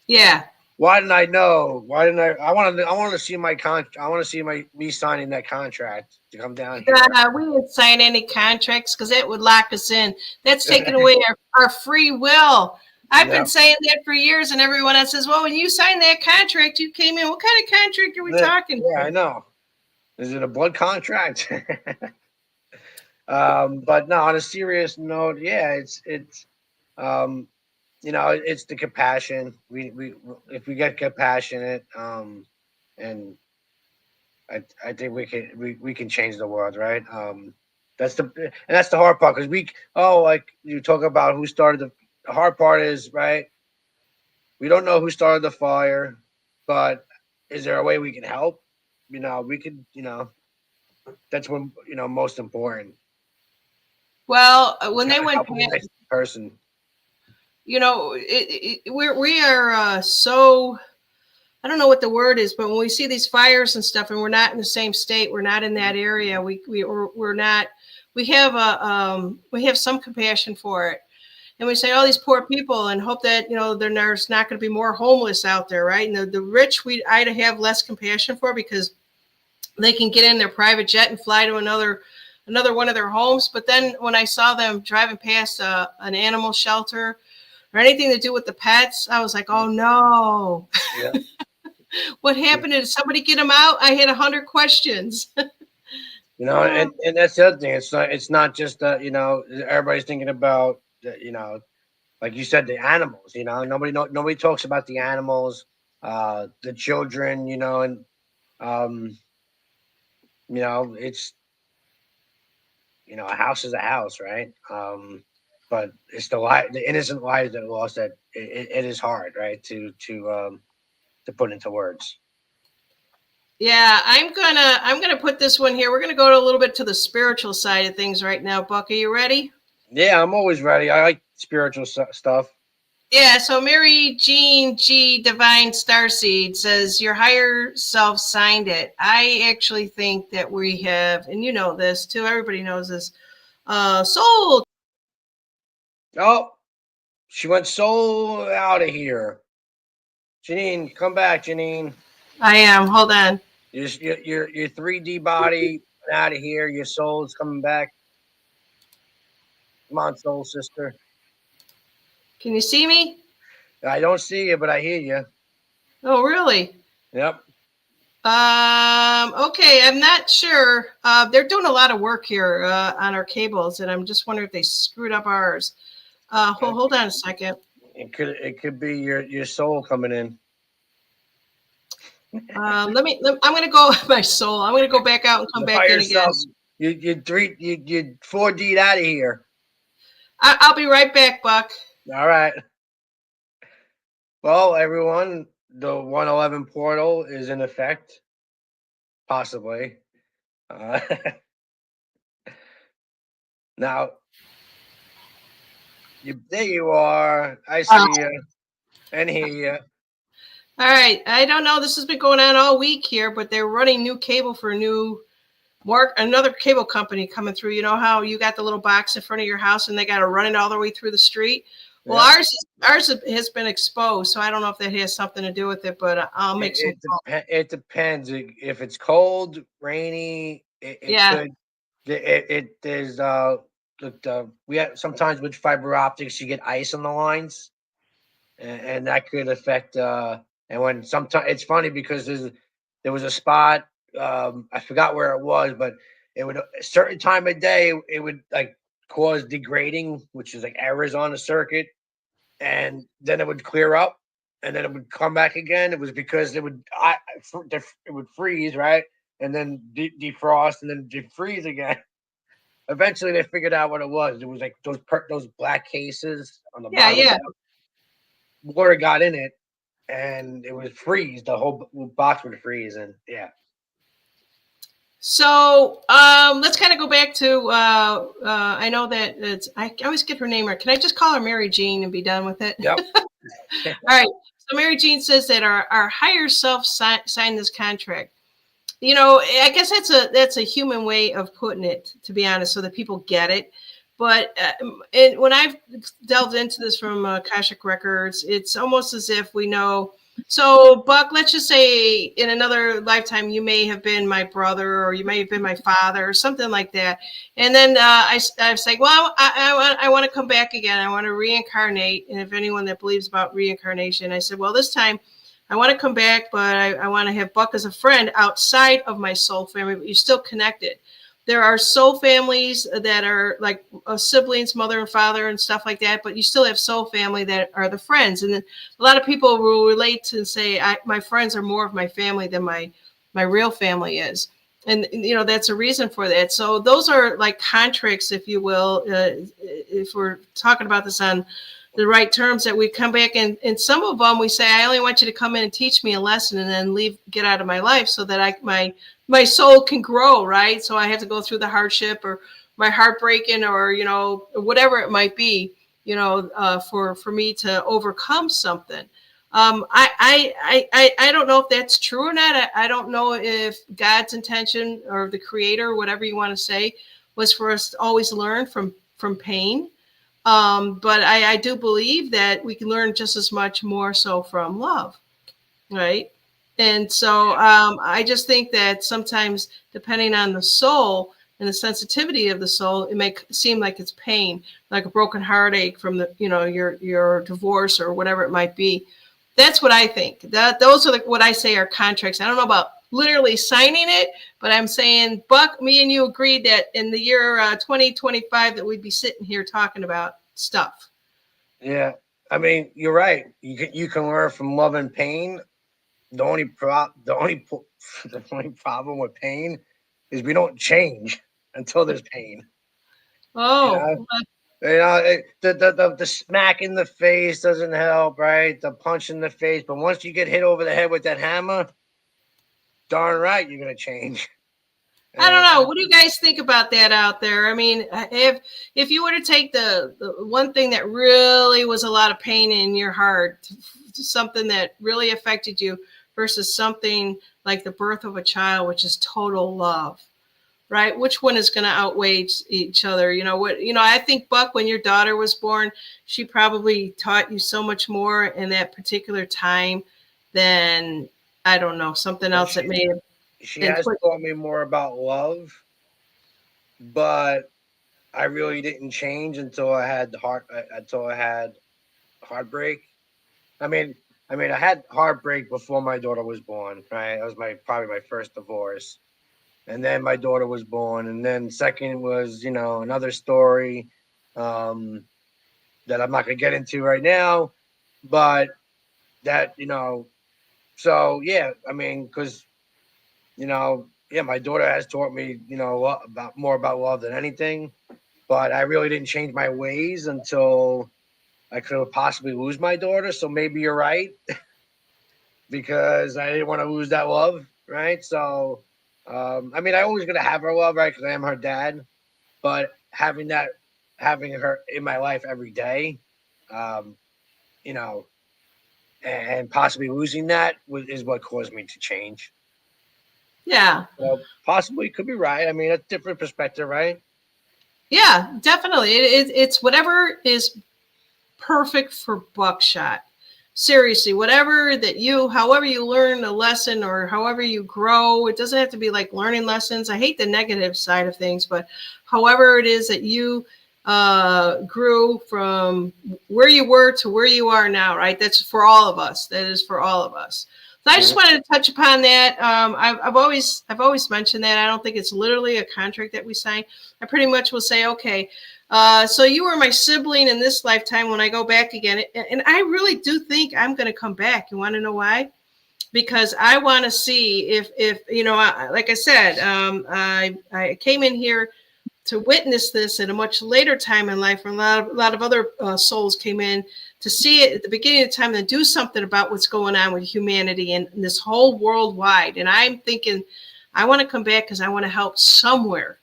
Yeah. Why didn't I know? Why didn't I want to see my I want to see me signing that contract to come down here. We didn't sign any contracts because that would lock us in. That's taking away our free will. I've been saying that for years, and everyone else says, "Well, when you signed that contract, you came in. What kind of contract are we talking about?" Yeah, I know. Is it a blood contract? But no, on a serious note, yeah, it's it's the compassion. We if we get compassionate, and I think we can change the world, right? That's the hard part, because like you talk about who started the hard part is, right, we don't know who started the fire, but is there a way we can help? We could, that's what most important. Well, when they went past person, we are so, I don't know what the word is, but when we see these fires and stuff, and we're not in the same state, we're not in that area, we're not. We have some compassion for it, and we say, "Oh, these poor people," and hope that there's not going to be more homeless out there, right? And the rich, I'd have less compassion for, because they can get in their private jet and fly to another one of their homes. But then when I saw them driving past an animal shelter or anything to do with the pets, I was like, "Oh no." Yeah. What happened? Did somebody get them out? I had 100 questions. You know, and that's the other thing. It's not just everybody's thinking about like you said, the animals. Nobody talks about the animals, the children. And um, it's a house is a house, right? But it's the innocent lives that are lost that it is hard, right? To put into words. Yeah, I'm gonna put this one here. We're gonna go a little bit to the spiritual side of things right now. Buck, are you ready? Yeah, I'm always ready. I like spiritual stuff. Yeah, so Mary Jean G. Divine Starseed says your higher self signed it. I actually think that we have, and you know this too, everybody knows this, soul. Oh, she went so out of here. Janine, come back, Janine. I am. Hold on. Your 3D body out of here. Your soul is coming back. Come on, soul sister. Can you see me? I don't see you, but I hear you. Oh, really? Yep. Okay, I'm not sure. They're doing a lot of work here on our cables, and I'm just wondering if they screwed up ours. Hold on a second. It could be your soul coming in. I'm going to go with my soul. I'm going to go back out and come back By in again. yourself. You 4D out of here. I'll be right back, Buck. All right. Well, everyone, the 111 portal is in effect, possibly. Now, there you are. I see you and hear you. All right. I don't know. This has been going on all week here, but they're running new cable for another cable company coming through. You know how you got the little box in front of your house and they got to run it all the way through the street? Well, ours has been exposed, so I don't know if that has something to do with it, but I'll make some. It depends. If it's cold, rainy, it could. There's we have sometimes with fiber optics you get ice on the lines, and that could affect. And when sometimes it's funny because there was a spot, I forgot where it was, but it would a certain time of day it would like cause degrading, which is like errors on the circuit, and then it would clear up, and then it would come back again. It was because it would freeze, right, and then defrost, and then defreeze again. Eventually, they figured out what it was. It was like those black cases on the bottom. Yeah. Water got in it, and it would freeze. The whole box would freeze, and yeah. So let's kind of go back to. I know that I always get her name right. Can I just call her Mary Jean and be done with it? Yep. All right. So Mary Jean says that our higher self signed this contract. I guess that's a human way of putting it, to be honest, so that people get it. But when I've delved into this from Akashic Records, it's almost as if we know. So, Buck, let's just say in another lifetime, you may have been my brother, or you may have been my father, or something like that. And then I say, well, I want to come back again. I want to reincarnate. And if anyone that believes about reincarnation, I said, well, this time I want to come back, but I want to have Buck as a friend outside of my soul family, but you're still connected. There are soul families that are like siblings, mother and father and stuff like that, but you still have soul family that are the friends. And then a lot of people will relate to and say, my friends are more of my family than my real family is. And, that's a reason for that. So those are like contracts, if you will, if we're talking about this on the right terms, that we come back and some of them we say, I only want you to come in and teach me a lesson and then get out of my life so that my soul can grow, right? So I have to go through the hardship or my heartbreaking or, whatever it might be, for me to overcome something. I don't know if that's true or not. I don't know if God's intention or the creator, whatever you want to say, was for us to always learn from pain. But I do believe that we can learn just as much more so from love, right? And so I just think that sometimes, depending on the soul and the sensitivity of the soul, it may seem like it's pain, like a broken heartache from your divorce or whatever it might be. That's what I think. Those are what I say are contracts. I don't know about literally signing it, but I'm saying, Buck, me and you agreed that in the year 2025 that we'd be sitting here talking about stuff. Yeah, I mean, you're right. You can learn from love and pain. The only problem with pain is we don't change until there's pain. You Oh, know, the smack in the face doesn't help, right? The punch in the face, but once you get hit over the head with that hammer, darn right you're gonna change. I don't And know. What do you guys think about that out there? I mean, if you were to take the one thing that really was a lot of pain in your heart, something that really affected you, versus something like the birth of a child, which is total love, right? Which one is going to outweigh each other? You know what? I think, Buck, when your daughter was born, she probably taught you so much more in that particular time than, I don't know, something else that may have she been has put. taught me more about love, but I really didn't change until I had heartbreak. I mean, I had heartbreak before my daughter was born. Right, that was probably my first divorce, and then my daughter was born, and then second was another story um, that I'm not gonna get into right now, but that so yeah, I mean, because yeah, my daughter has taught me about more about love than anything, but I really didn't change my ways until I could possibly lose my daughter. So maybe you're right because I didn't want to lose that love, right? So, I mean, I always gonna have her love, right? Because I am her dad, but having her in my life every day, um, you know, and possibly losing that is what caused me to change. Yeah. Well, possibly could be right. I mean, a different perspective, right? Yeah, definitely. It's whatever is perfect for Buckshot. Seriously, however you learn a lesson or however you grow, it doesn't have to be like learning lessons. I hate the negative side of things, but however it is that you grew from where you were to where you are now, right? That's for all of us. That is for all of us. So I just wanted to touch upon that. I've always mentioned that. I don't think it's literally a contract that we sign. I pretty much will say, okay, so you were my sibling in this lifetime. When I go back again, and I really do think I'm going to come back. You want to know why? Because I want to see if like I said, I came in here to witness this at a much later time in life, when a lot of other souls came in to see it at the beginning of time, and do something about what's going on with humanity and this whole worldwide. And I'm thinking, I want to come back because I want to help somewhere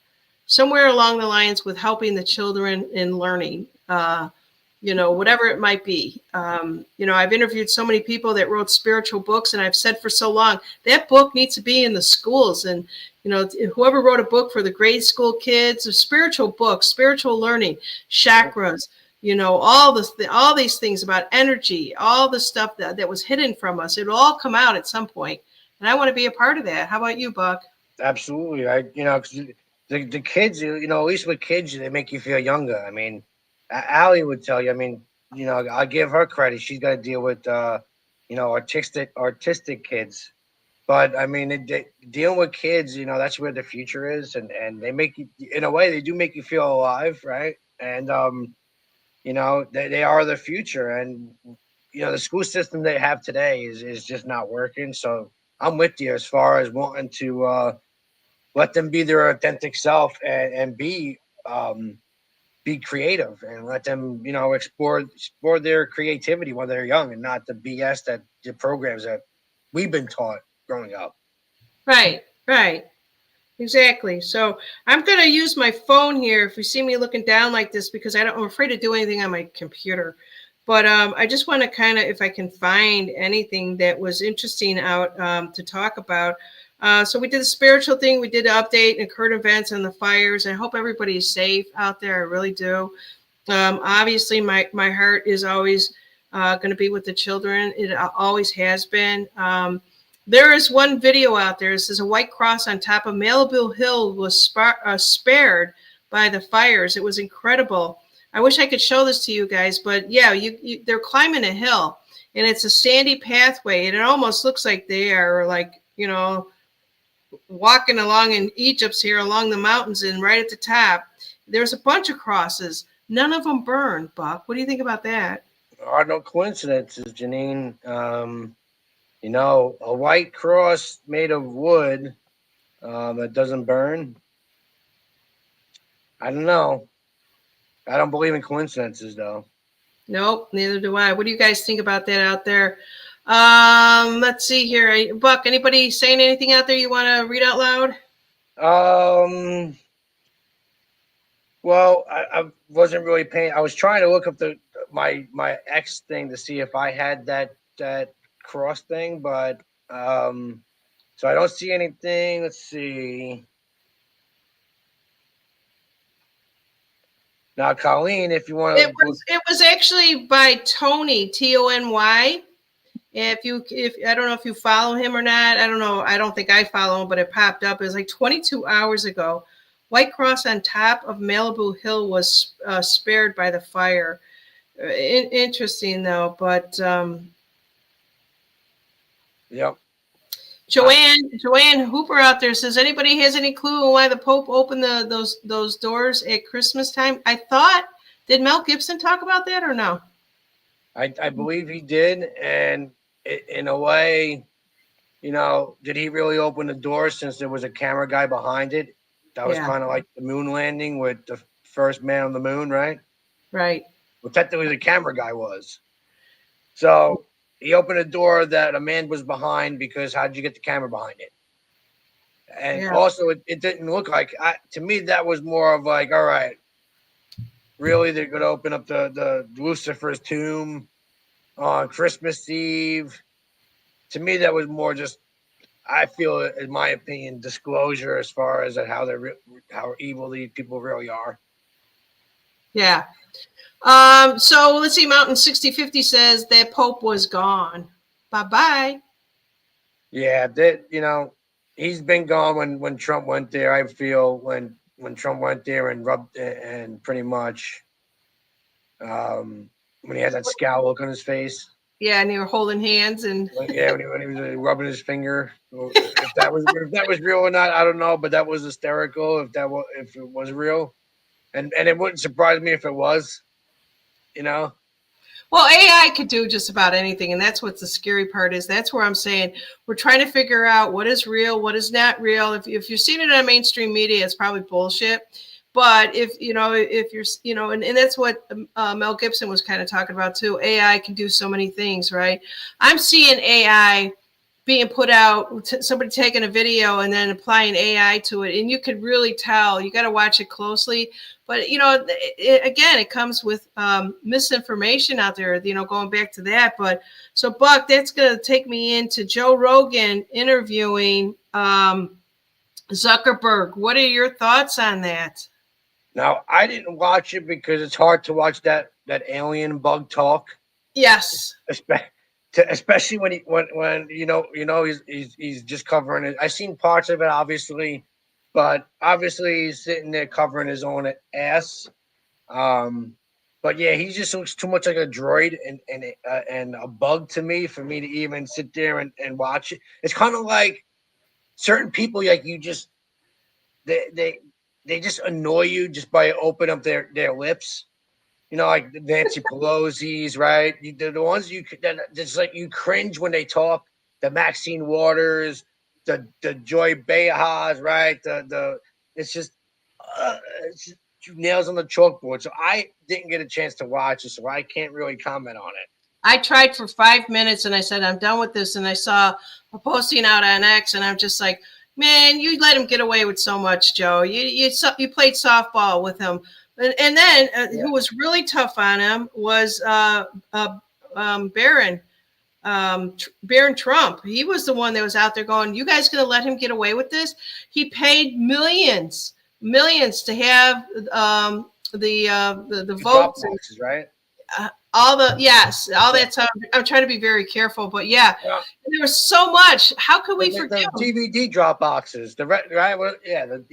along the lines with helping the children in learning, whatever it might be. I've interviewed so many people that wrote spiritual books, and I've said for so long, that book needs to be in the schools. And, whoever wrote a book for the grade school kids, a spiritual book, spiritual learning, chakras, all these things about energy, all the stuff that was hidden from us, it'll all come out at some point. And I want to be a part of that. How about you, Buck? Absolutely. 'Cause the kids, at least with kids, they make you feel younger. I mean, Allie would tell you. I mean, I give her credit. She's got to deal with, artistic kids. But I mean, dealing with kids, that's where the future is, and they make you, in a way, they do make you feel alive, right? And they are the future, and the school system they have today is just not working. So I'm with you as far as wanting to let them be their authentic self and be creative, and let them explore their creativity while they're young, and not the BS that the programs that we've been taught growing up. Right. Exactly. So I'm going to use my phone here if you see me looking down like this, because I'm afraid to do anything on my computer. But I just want to kind of, if I can find anything that was interesting out to talk about. So we did the spiritual thing. We did an update and current events and the fires. I hope everybody is safe out there. I really do. Obviously, my heart is always going to be with the children. It always has been. There is one video out there. It says a white cross on top of Malibu Hill was spared by the fires. It was incredible. I wish I could show this to you guys, but yeah, they're climbing a hill, and it's a sandy pathway, and it almost looks like they are like, walking along in Egypt's here along the mountains, and right at the top, there's a bunch of crosses. None of them burned, Buck. What do you think about that? There are no coincidences, Janine. You know, a white cross made of wood that doesn't burn. I don't know. I don't believe in coincidences, though. Nope, neither do I. What do you guys think about that out there? Let's see here. Buck, anybody saying anything out there you want to read out loud? Well, I wasn't really paying. I was trying to look up my X thing to see if I had that cross thing, but so I don't see anything. Let's see. Now, Colleen, if you want to, It was actually by Tony, Tony. If I don't know if you follow him or not, I don't know. I don't think I follow him, but it popped up. It was like 22 hours ago. White cross on top of Malibu Hill was spared by the fire. Interesting though, but yep. Joanne Hooper out there says, anybody has any clue why the Pope opened those doors at Christmas time? I thought, did Mel Gibson talk about that or no? I believe he did, and in a way, you know, did he really open the door since there was a camera guy behind it? That was kind of like the moon landing with the first man on the moon, right? Right. Well, technically, the camera guy was. So he opened a door that a man was behind because how did you get the camera behind it? And also, it didn't look like, to me, that was more of like, all right, really, they're going to open up the Lucifer's tomb on Christmas Eve. To me, that was more just, I feel, in my opinion, disclosure as far as how evil these people really are. Yeah. So let's see. Mountain 6050 says that Pope was gone. Bye-bye. Yeah, he's been gone when Trump went there. I feel when Trump went there and rubbed and pretty much when he had that scowl look on his face. Yeah, and they were holding hands and when he was rubbing his finger. If that was real or not, I don't know. But that was hysterical. If it was real, and it wouldn't surprise me if it was. You know. Well, AI could do just about anything, and that's what the scary part is. That's where I'm saying we're trying to figure out what is real, what is not real. If you're seeing it on mainstream media, it's probably bullshit. But if you're, and that's what Mel Gibson was kind of talking about too. AI can do so many things, right? I'm seeing AI being put out, somebody taking a video and then applying AI to it, and you could really tell. You got to watch it closely. But again, it comes with misinformation out there. Going back to that. But so Buck, that's going to take me into Joe Rogan interviewing Zuckerberg. What are your thoughts on that? Now, I didn't watch it because it's hard to watch that alien bug talk. Yes. Especially when he's just covering it. I've seen parts of it, obviously, but obviously he's sitting there covering his own ass. But yeah, he just looks too much like a droid and a bug to me for me to even sit there and watch it. It's kind of like certain people, like you just they just annoy you just by opening up their lips. Like Nancy Pelosi's, right? The ones that just like you cringe when they talk. The Maxine Waters, the Joy Bejas, right? It's just nails on the chalkboard. So I didn't get a chance to watch it, so I can't really comment on it. I tried for 5 minutes and I said, I'm done with this. And I saw a posting out on X and I'm just like, man, you let him get away with so much, Joe. You played softball with him. And then who was really tough on him was Barron Trump. He was the one that was out there going, you guys going to let him get away with this? He paid millions to have the votes. Boxes, right? All that stuff. I'm trying to be very careful, but yeah. There was so much. How could we forget the DVD drop boxes? He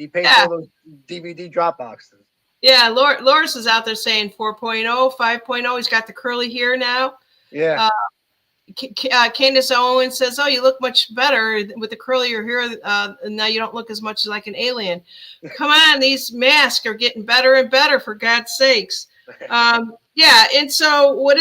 paid for those DVD drop boxes. Yeah, Loris is out there saying 4.0, 5.0. He's got the curly hair now. Yeah. Candace Owens says, "Oh, you look much better with the curlier hair. Now you don't look as much like an alien." Come on, these masks are getting better and better, for God's sakes. Yeah, and so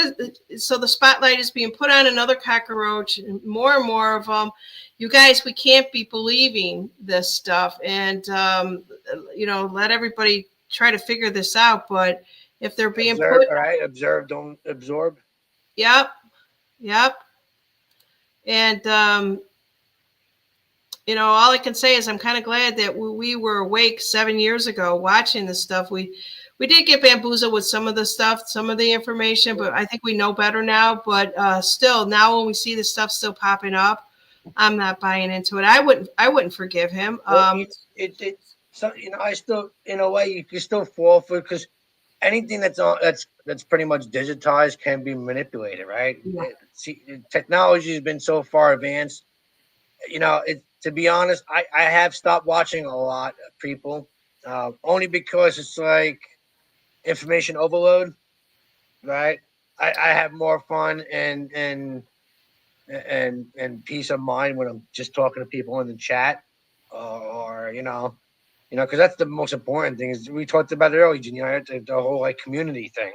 so the spotlight is being put on another cockroach, and more of them. You guys, we can't be believing this stuff, and let everybody try to figure this out. But if they're being Observe, put, all right, observe, don't absorb. yep, yep. And all I can say is I'm kind of glad that we were awake 7 years ago watching this stuff. We did get bamboozled with some of the stuff, some of the information, but I think we know better now. But still, now when we see this stuff still popping up, I'm not buying into it. I wouldn't forgive him. Well, it's so, I still, in a way, you can still fall for it, because anything that's pretty much digitized can be manipulated, right? Yeah. Technology has been so far advanced. To be honest, I have stopped watching a lot of people, only because it's like information overload, right? I have more fun and peace of mind when I'm just talking to people in the chat, or because that's the most important thing. Is we talked about it earlier, the whole like community thing.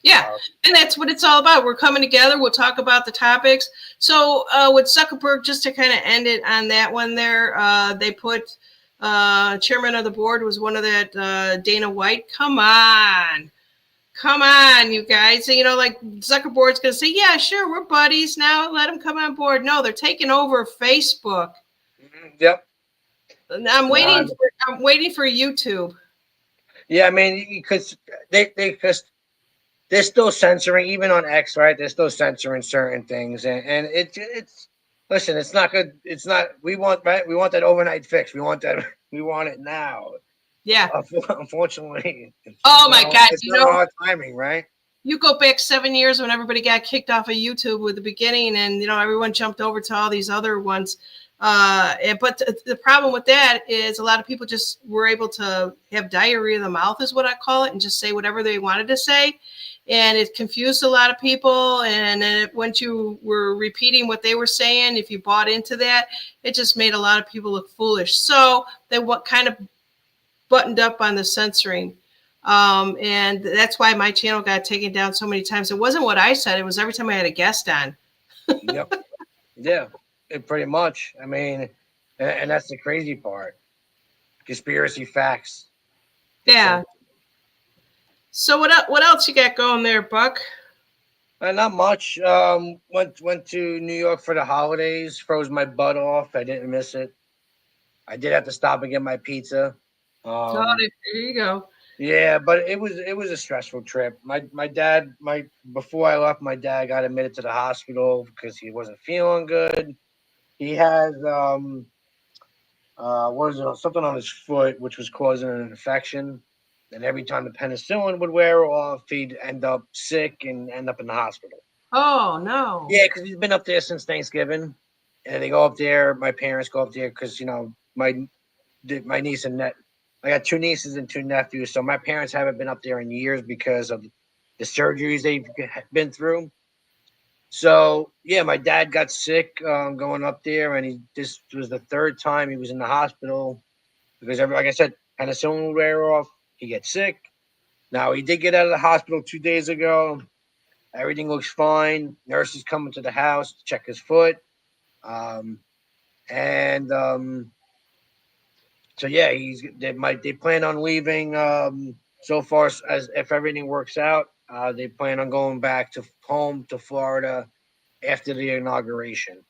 Yeah, and that's what it's all about. We're coming together. We'll talk about the topics. So with Zuckerberg, just to kind of end it on that one there, they put chairman of the board was one of that Dana White. Come on, you guys. Like Zuckerberg's going to say, yeah, sure, we're buddies now. Let them come on board. No, they're taking over Facebook. Yep. I'm waiting for YouTube. Yeah, I mean, because because they're still censoring, even on X, right? They're still censoring certain things, and it's listen, it's not good. It's not. We want that overnight fix. We want it now. Yeah. Unfortunately. Oh my God! It's not our timing, right? You go back 7 years when everybody got kicked off of YouTube with the beginning, and everyone jumped over to all these other ones. But the problem with that is a lot of people just were able to have diarrhea of the mouth, is what I call it, and just say whatever they wanted to say. And it confused a lot of people. And then once you were repeating what they were saying, if you bought into that, it just made a lot of people look foolish. So they kind of buttoned up on the censoring. And that's why my channel got taken down so many times. It wasn't what I said. It was every time I had a guest on. Yep. Yeah. Pretty much. I mean, and that's the crazy part. Conspiracy facts. Yeah. So what else you got going there, Buck? Not much. Went to New York for the holidays. Froze my butt off. I didn't miss it. I did have to stop and get my pizza. There you go. Yeah, but it was a stressful trip. My dad, before I left, my dad got admitted to the hospital because he wasn't feeling good. He has something on his foot, which was causing an infection. And every time the penicillin would wear off, he'd end up sick and end up in the hospital. Oh no! Yeah, because he's been up there since Thanksgiving, and they go up there. My parents go up there because my niece and I got 2 nieces and 2 nephews, so my parents haven't been up there in years because of the surgeries they've been through. So yeah, my dad got sick going up there, and this was the 3rd time he was in the hospital because like I said, penicillin would wear off. He gets sick. Now he did get out of the hospital 2 days ago. Everything looks fine. Nurse is coming to the house to check his foot, so yeah, they plan on leaving. So far as if everything works out, they plan on going back home to Florida after the inauguration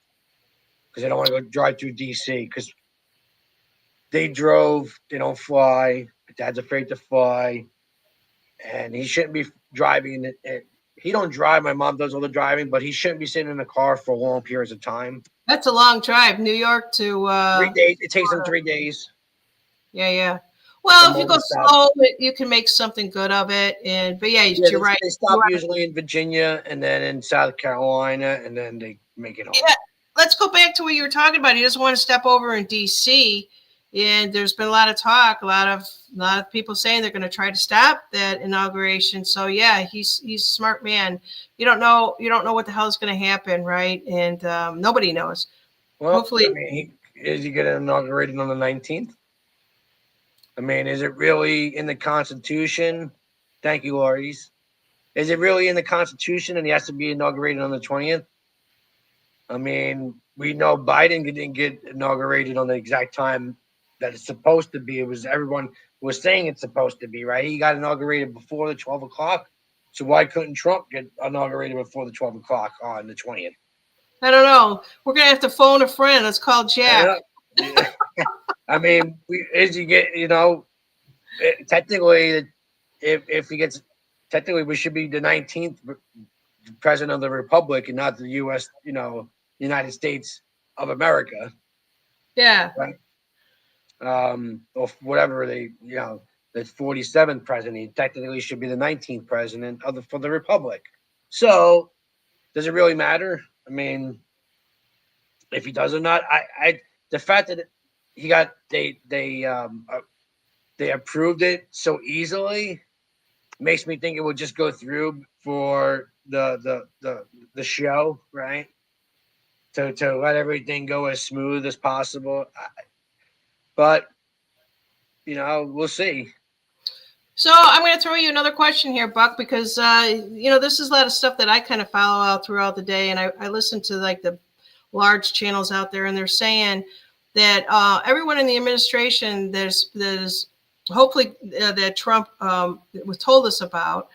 because they don't want to go drive through DC because they drove. They don't fly. Dad's afraid to fly, and he shouldn't be driving it. He don't drive. My mom does all the driving, but he shouldn't be sitting in a car for long periods of time. That's a long drive, New York to 3 days. It takes him 3 days. Yeah. Well, if you go slow, you can make something good of it. But you're right. They stop usually in Virginia and then in South Carolina, and then they make it home. Yeah. Let's go back to what you were talking about. He doesn't want to step over in DC. And there's been a lot of talk, a lot of people saying they're going to try to stop that inauguration. So yeah, he's a smart man. You don't know what the hell is going to happen, right? And nobody knows. Well, Hopefully, I mean, is he going to inaugurate it on the 19th? I mean, is it really in the Constitution? Thank you, Lauries. Is it really in the Constitution and he has to be inaugurated on the 20th? I mean, we know Biden didn't get inaugurated on the exact time that it's supposed to be. It was everyone was saying it's supposed to be, right? He got inaugurated before the 12 o'clock. So why couldn't Trump get inaugurated before the 12 o'clock on the 20th? I don't know. We're going to have to phone a friend. Let's call Jack. I mean, is he get, technically, if he gets, technically we should be the 19th president of the Republic and not the U.S., United States of America. Yeah. Right. Or whatever the 47th president. He technically should be the 19th president for the Republic. So, does it really matter? I mean, if he does or not, the fact that he got they approved it so easily makes me think it will just go through for the show, right? To let everything go as smooth as possible. But we'll see. So I'm going to throw you another question here, Buck, because this is a lot of stuff that I kind of follow out throughout the day, and I listen to like the large channels out there, and they're saying that everyone in the administration there's hopefully that Trump was told us about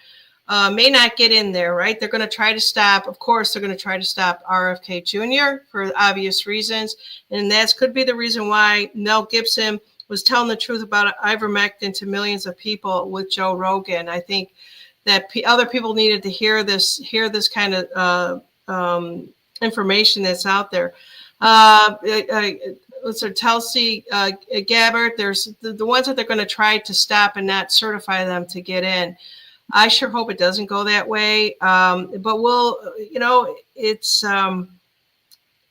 may not get in there, right? They're going to try to stop. Of course, they're going to try to stop RFK Jr. for obvious reasons, and that could be the reason why Mel Gibson was telling the truth about ivermectin to millions of people with Joe Rogan. I think that other people needed to hear this kind of information that's out there. Tulsi Gabbard, there's the ones that they're going to try to stop and not certify them to get in. I sure hope it doesn't go that way. But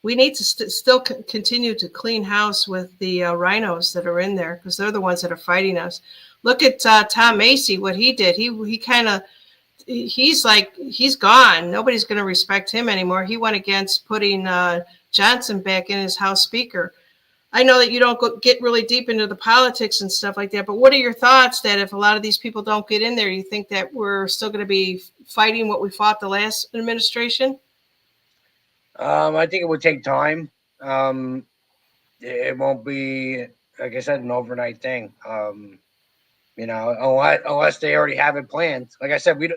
we need to still continue to clean house with the rhinos that are in there because they're the ones that are fighting us. Look at Tom Macy, what he did. He's gone. Nobody's going to respect him anymore. He went against putting Johnson back in as House Speaker. I know that you don't get really deep into the politics and stuff like that, but what are your thoughts that if a lot of these people don't get in there, you think that we're still going to be fighting what we fought the last administration? I think it would take time. It won't be, like I said, an overnight thing. Unless they already have it planned. Like I said, we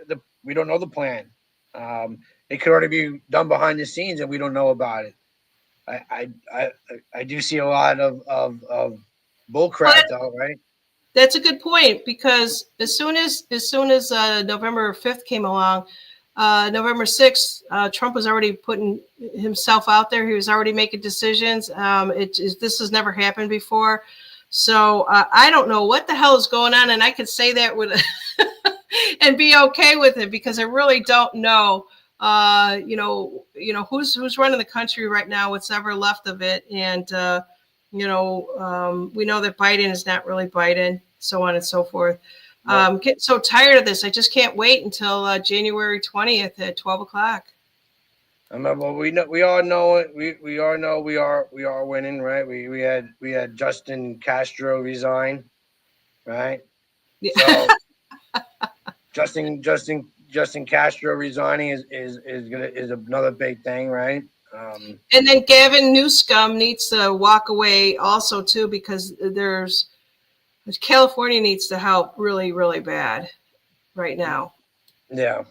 don't know the plan. It could already be done behind the scenes, and we don't know about it. I do see a lot of bull crap, though, right? That's a good point because as soon as November 5th came along. November 6th, Trump was already putting himself out there. He was already making decisions. This has never happened before. So I don't know what the hell is going on. And I could say that with and be okay with it because I really don't know, who's running the country right now, what's ever left of it. And, we know that Biden is not really Biden, so on and so forth. Getting so tired of this. I just can't wait until January 20th at 12 o'clock. I mean, we all know it. We all know we are winning, right? We had Justin Castro resign, right? Yeah. So Justin Castro resigning is another big thing, right? And then Gavin Newsom needs to walk away also too because California needs to help really, really bad right now. Yeah.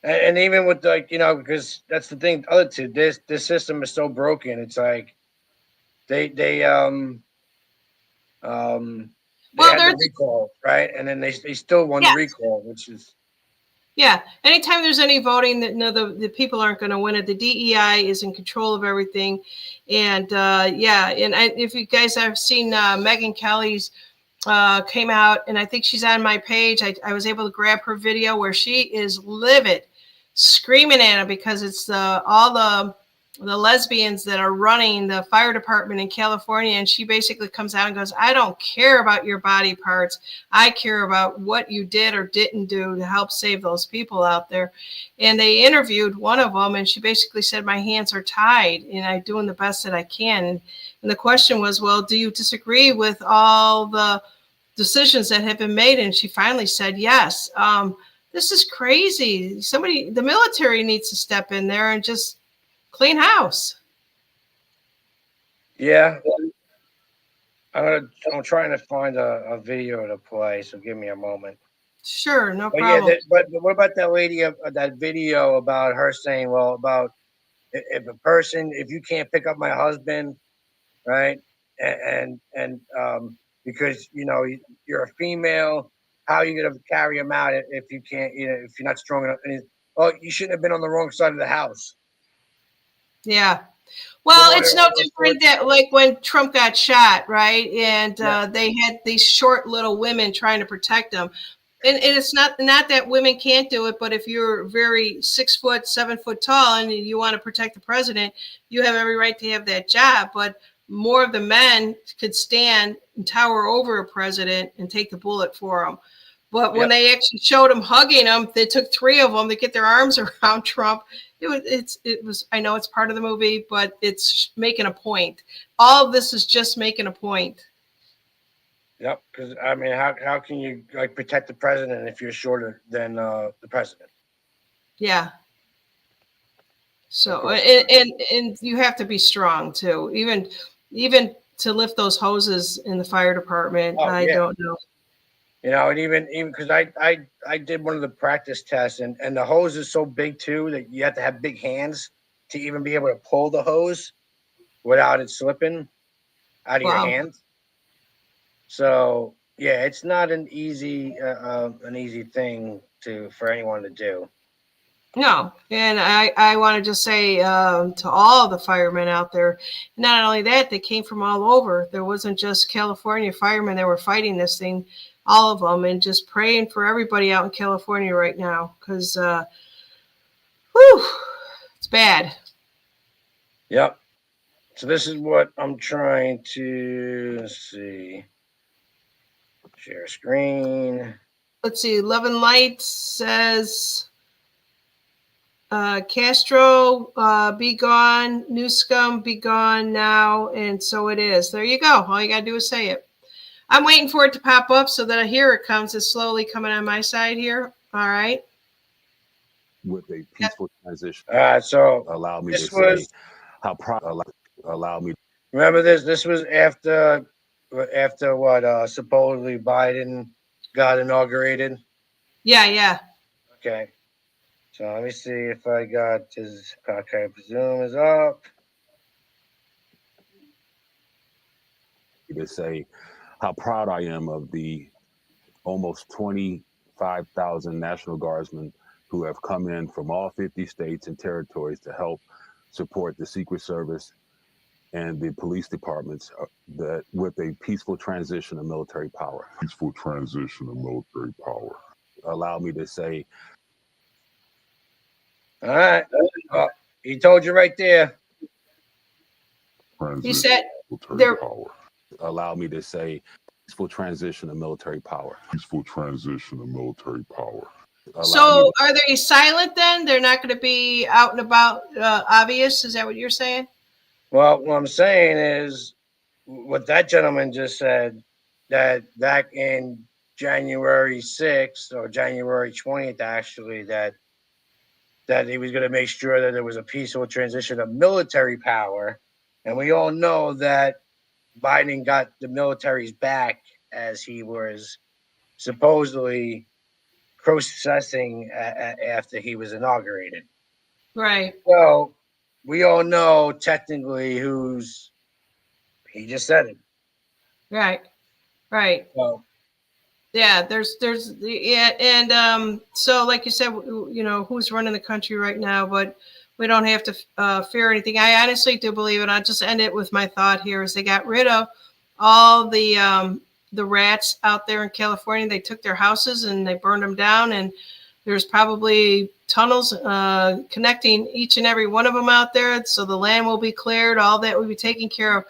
And even with because that's the thing, other two, this system is so broken. It's like they had the recall, right? And then they still won the recall, which is anytime there's any voting that the people aren't going to win it. The DEI is in control of everything. And if you guys have seen Megyn Kelly's came out, and I think she's on my page. I was able to grab her video where she is livid, screaming at him because it's all the lesbians that are running the fire department in California. And she basically comes out and goes, I don't care about your body parts. I care about what you did or didn't do to help save those people out there. And they interviewed one of them, and she basically said, my hands are tied and I'm doing the best that I can. And the question was, well, do you disagree with all the decisions that have been made? And she finally said, yes. This is crazy. The military needs to step in there and just clean house. Yeah. I'm trying to find a video to play, so give me a moment. Sure, no But problem. yeah, but what about that lady that video about her saying, well, about if you can't pick up my husband, right, and because you're a female, how are you gonna carry him out if you can't, if you're not strong enough? And well, you shouldn't have been on the wrong side of the house. Yeah. Well, You know, it's no different that like when Trump got shot, right? And Yeah. they had these short little women trying to protect him. And it's not that women can't do it, but if you're very 6 foot, 7 foot tall and you want to protect the president, you have every right to have that job. But more of the men could stand and tower over a president and take the bullet for him. But when they actually showed him hugging him, they took 3 of them to get their arms around Trump. It was. I know it's part of the movie, but it's making a point. All of this is just making a point. Yep, because I mean, how can you like protect the president if you're shorter than the president? Yeah. So and you have to be strong too. Even to lift those hoses in the fire department, I don't know. And even because I did one of the practice tests, and the hose is so big too that you have to have big hands to even be able to pull the hose without it slipping out of your hands. So yeah, it's not an easy thing for anyone to do. No, and I want to just say to all the firemen out there, not only that, they came from all over. There wasn't just California firemen that were fighting this thing, all of them, and just praying for everybody out in California right now because, it's bad. Yep. So this is what I'm trying to see. Share screen. Let's see. Love and Light says Castro, be gone. Newscomb, be gone now. And so it is. There you go. All you got to do is say it. I'm waiting for it to pop up so that here it comes. It's slowly coming on my side here. All right. With a peaceful transition. So allow me to say how proud. Allow me. Remember this? This was after what supposedly Biden got inaugurated. Yeah. Okay. So let me see if I got his. Okay, I presume is up. To say how proud I am of the almost 25,000 National Guardsmen who have come in from all 50 states and territories to help support the Secret Service and the police departments that with a peaceful transition of military power. Peaceful transition of military power. Allow me to say. All right. Well, he told you right there. He said there. Power. Allow me to say peaceful transition of military power. Peaceful transition of military power. So are they silent then? They're not going to be out and about obvious? Is that what you're saying? Well, what I'm saying is what that gentleman just said, that back in January 6th or January 20th, actually, that he was going to make sure that there was a peaceful transition of military power. And we all know that Biden got the military's back as he was supposedly processing after he was inaugurated. Right. So we all know technically he just said it. Right. So, yeah, there's and so like you said, who's running the country right now, but we don't have to fear anything. I honestly do believe it. I'll just end it with my thought here is they got rid of all the rats out there in California. They took their houses and they burned them down, and There's probably tunnels connecting each and every one of them out there, so the land will be cleared. All that will be taken care of.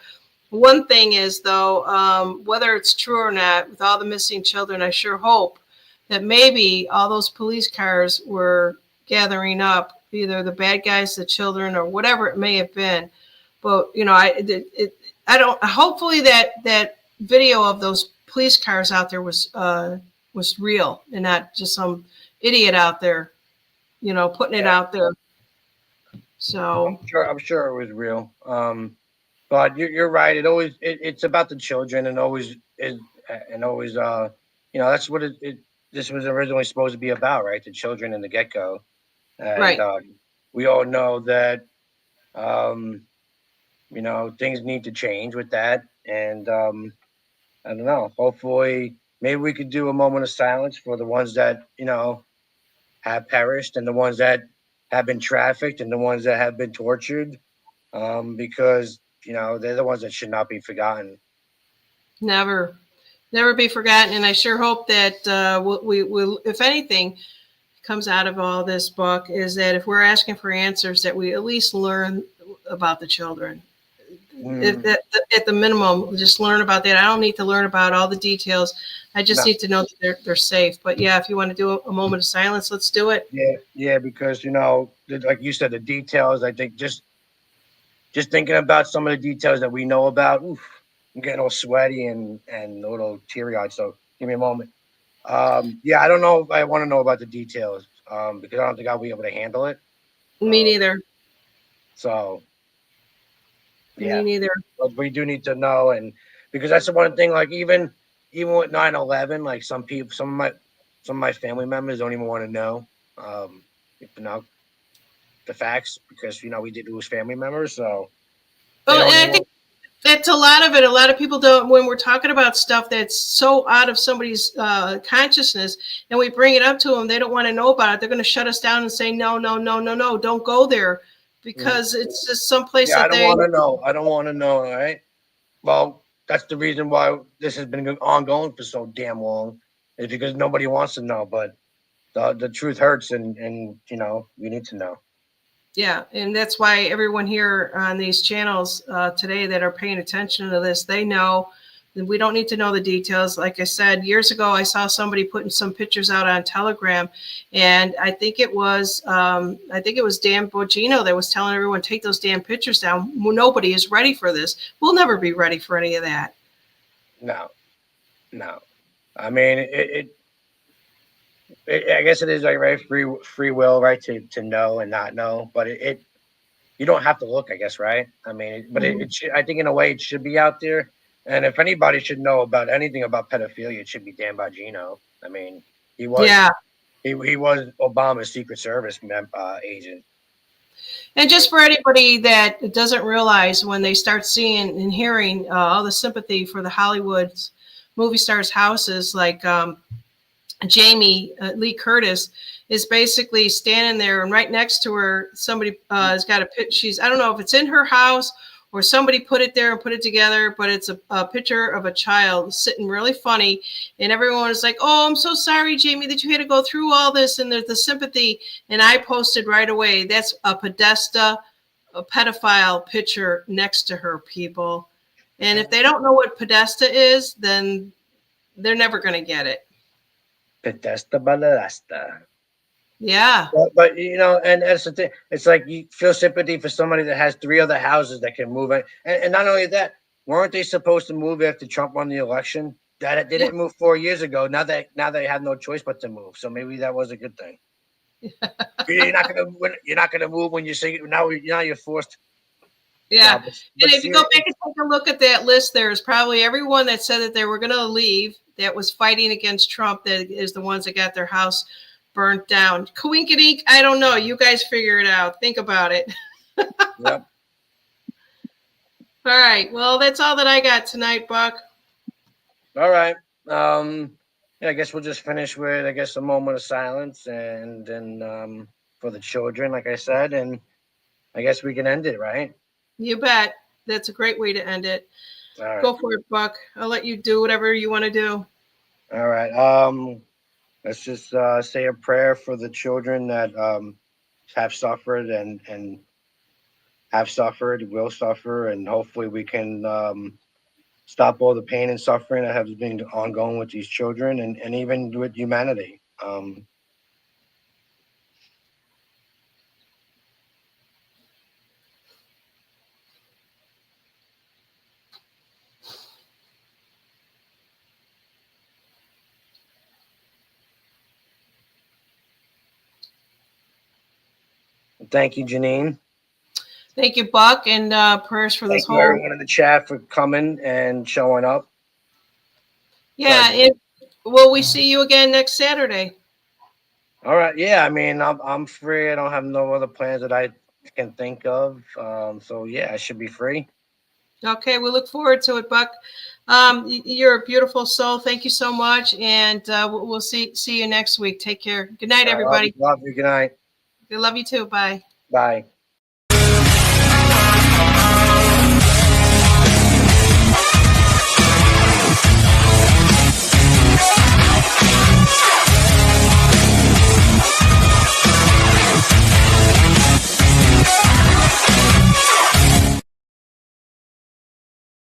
One thing is, though, whether it's true or not, with all the missing children, I sure hope that maybe all those police cars were gathering up either the bad guys, the children, or whatever it may have been. But I don't. Hopefully, that video of those police cars out there was real and not just some idiot out there, putting it out there. So I'm sure it was real. But you're right. It's about the children, and always is, and always that's what this was originally supposed to be about, right? The children in the get go, and right. We all know that things need to change with that, and I don't know. Hopefully, maybe we could do a moment of silence for the ones that have perished, and the ones that have been trafficked, and the ones that have been tortured, because they're the ones that should not be forgotten. Never be forgotten. And I sure hope that we if anything comes out of all this book, is that if we're asking for answers, that we at least learn about the children. If at the minimum, just learn about that. I don't need to learn about all the details. I just need to know that they're safe. But yeah, if you want to do a moment of silence, let's do it. Yeah, because like you said, the details. I think just thinking about some of the details that we know about, I'm getting all sweaty and a little teary-eyed. So give me a moment. I don't know if I want to know about the details because I don't think I'll be able to handle it. Me neither. So me neither. But we do need to know, and because that's the one thing. Like even with 9/11, like some of my family members don't even want to know, the facts because we did lose family members. So, and I think that's a lot of it. A lot of people don't, when we're talking about stuff that's so out of somebody's consciousness, and we bring it up to them, they don't want to know about it. They're going to shut us down and say, no, don't go there, because it's just someplace that I don't want to know. I don't want to know. All right. Well, that's the reason why this has been ongoing for so damn long, is because nobody wants to know. But the truth hurts, and we need to know. Yeah, and that's why everyone here on these channels today that are paying attention to this, they know that we don't need to know the details. Like I said, years ago, I saw somebody putting some pictures out on Telegram, and I think it was Dan Bongino that was telling everyone, take those damn pictures down. Nobody is ready for this. We'll never be ready for any of that. No. I mean, I guess it is like right free will, right, to know and not know, but you don't have to look, I guess, right? I mean, but it should, I think in a way it should be out there, and if anybody should know about anything about pedophilia, it should be Dan Bongino. I mean, he was he was Obama's Secret Service agent. And just for anybody that doesn't realize, when they start seeing and hearing all the sympathy for the Hollywood movie stars' houses, like Jamie Lee Curtis is basically standing there, and right next to her, somebody has got a picture. I don't know if it's in her house or somebody put it there and put it together, but it's a picture of a child sitting really funny. And everyone is like, oh, I'm so sorry, Jamie, that you had to go through all this. And there's the sympathy. And I posted right away, that's a Podesta, a pedophile picture next to her, people. And if they don't know what Podesta is, then they're never going to get it. Podesta Balasta. Yeah. But and that's the thing. It's like you feel sympathy for somebody that has 3 other houses that can move it. And not only that, weren't they supposed to move after Trump won the election? That they didn't move 4 years ago. Now they have no choice but to move. So maybe that was a good thing. You're not gonna move when you say now you're forced. Yeah. But if you go back and take a look at that list, there's probably everyone that said that they were going to leave, that was fighting against Trump, that is the ones that got their house burnt down. Coinkydink, I don't know. You guys figure it out. Think about it. Yep. All right. Well, that's all that I got tonight, Buck. All right. I guess we'll just finish with a moment of silence, and then for the children, like I said, and I guess we can end it, right? You bet. That's a great way to end it. All right. Go for it, Buck. I'll let you do whatever you want to do. All right. let's just say a prayer for the children that have suffered and have suffered, will suffer, and hopefully we can stop all the pain and suffering that has been ongoing with these children and even with humanity. Thank you, Janine. Thank you, Buck, and prayers for this Thank you, whole. everyone in the chat, for coming and showing up. Yeah, Sorry. and will we see you again next Saturday? All right. Yeah, I mean, I'm free. I don't have no other plans that I can think of. So yeah, I should be free. Okay, we look forward to it, Buck. You're a beautiful soul. Thank you so much, and we'll see you next week. Take care. Good night, everybody. Love you. Good night. I love you too. Bye. Bye.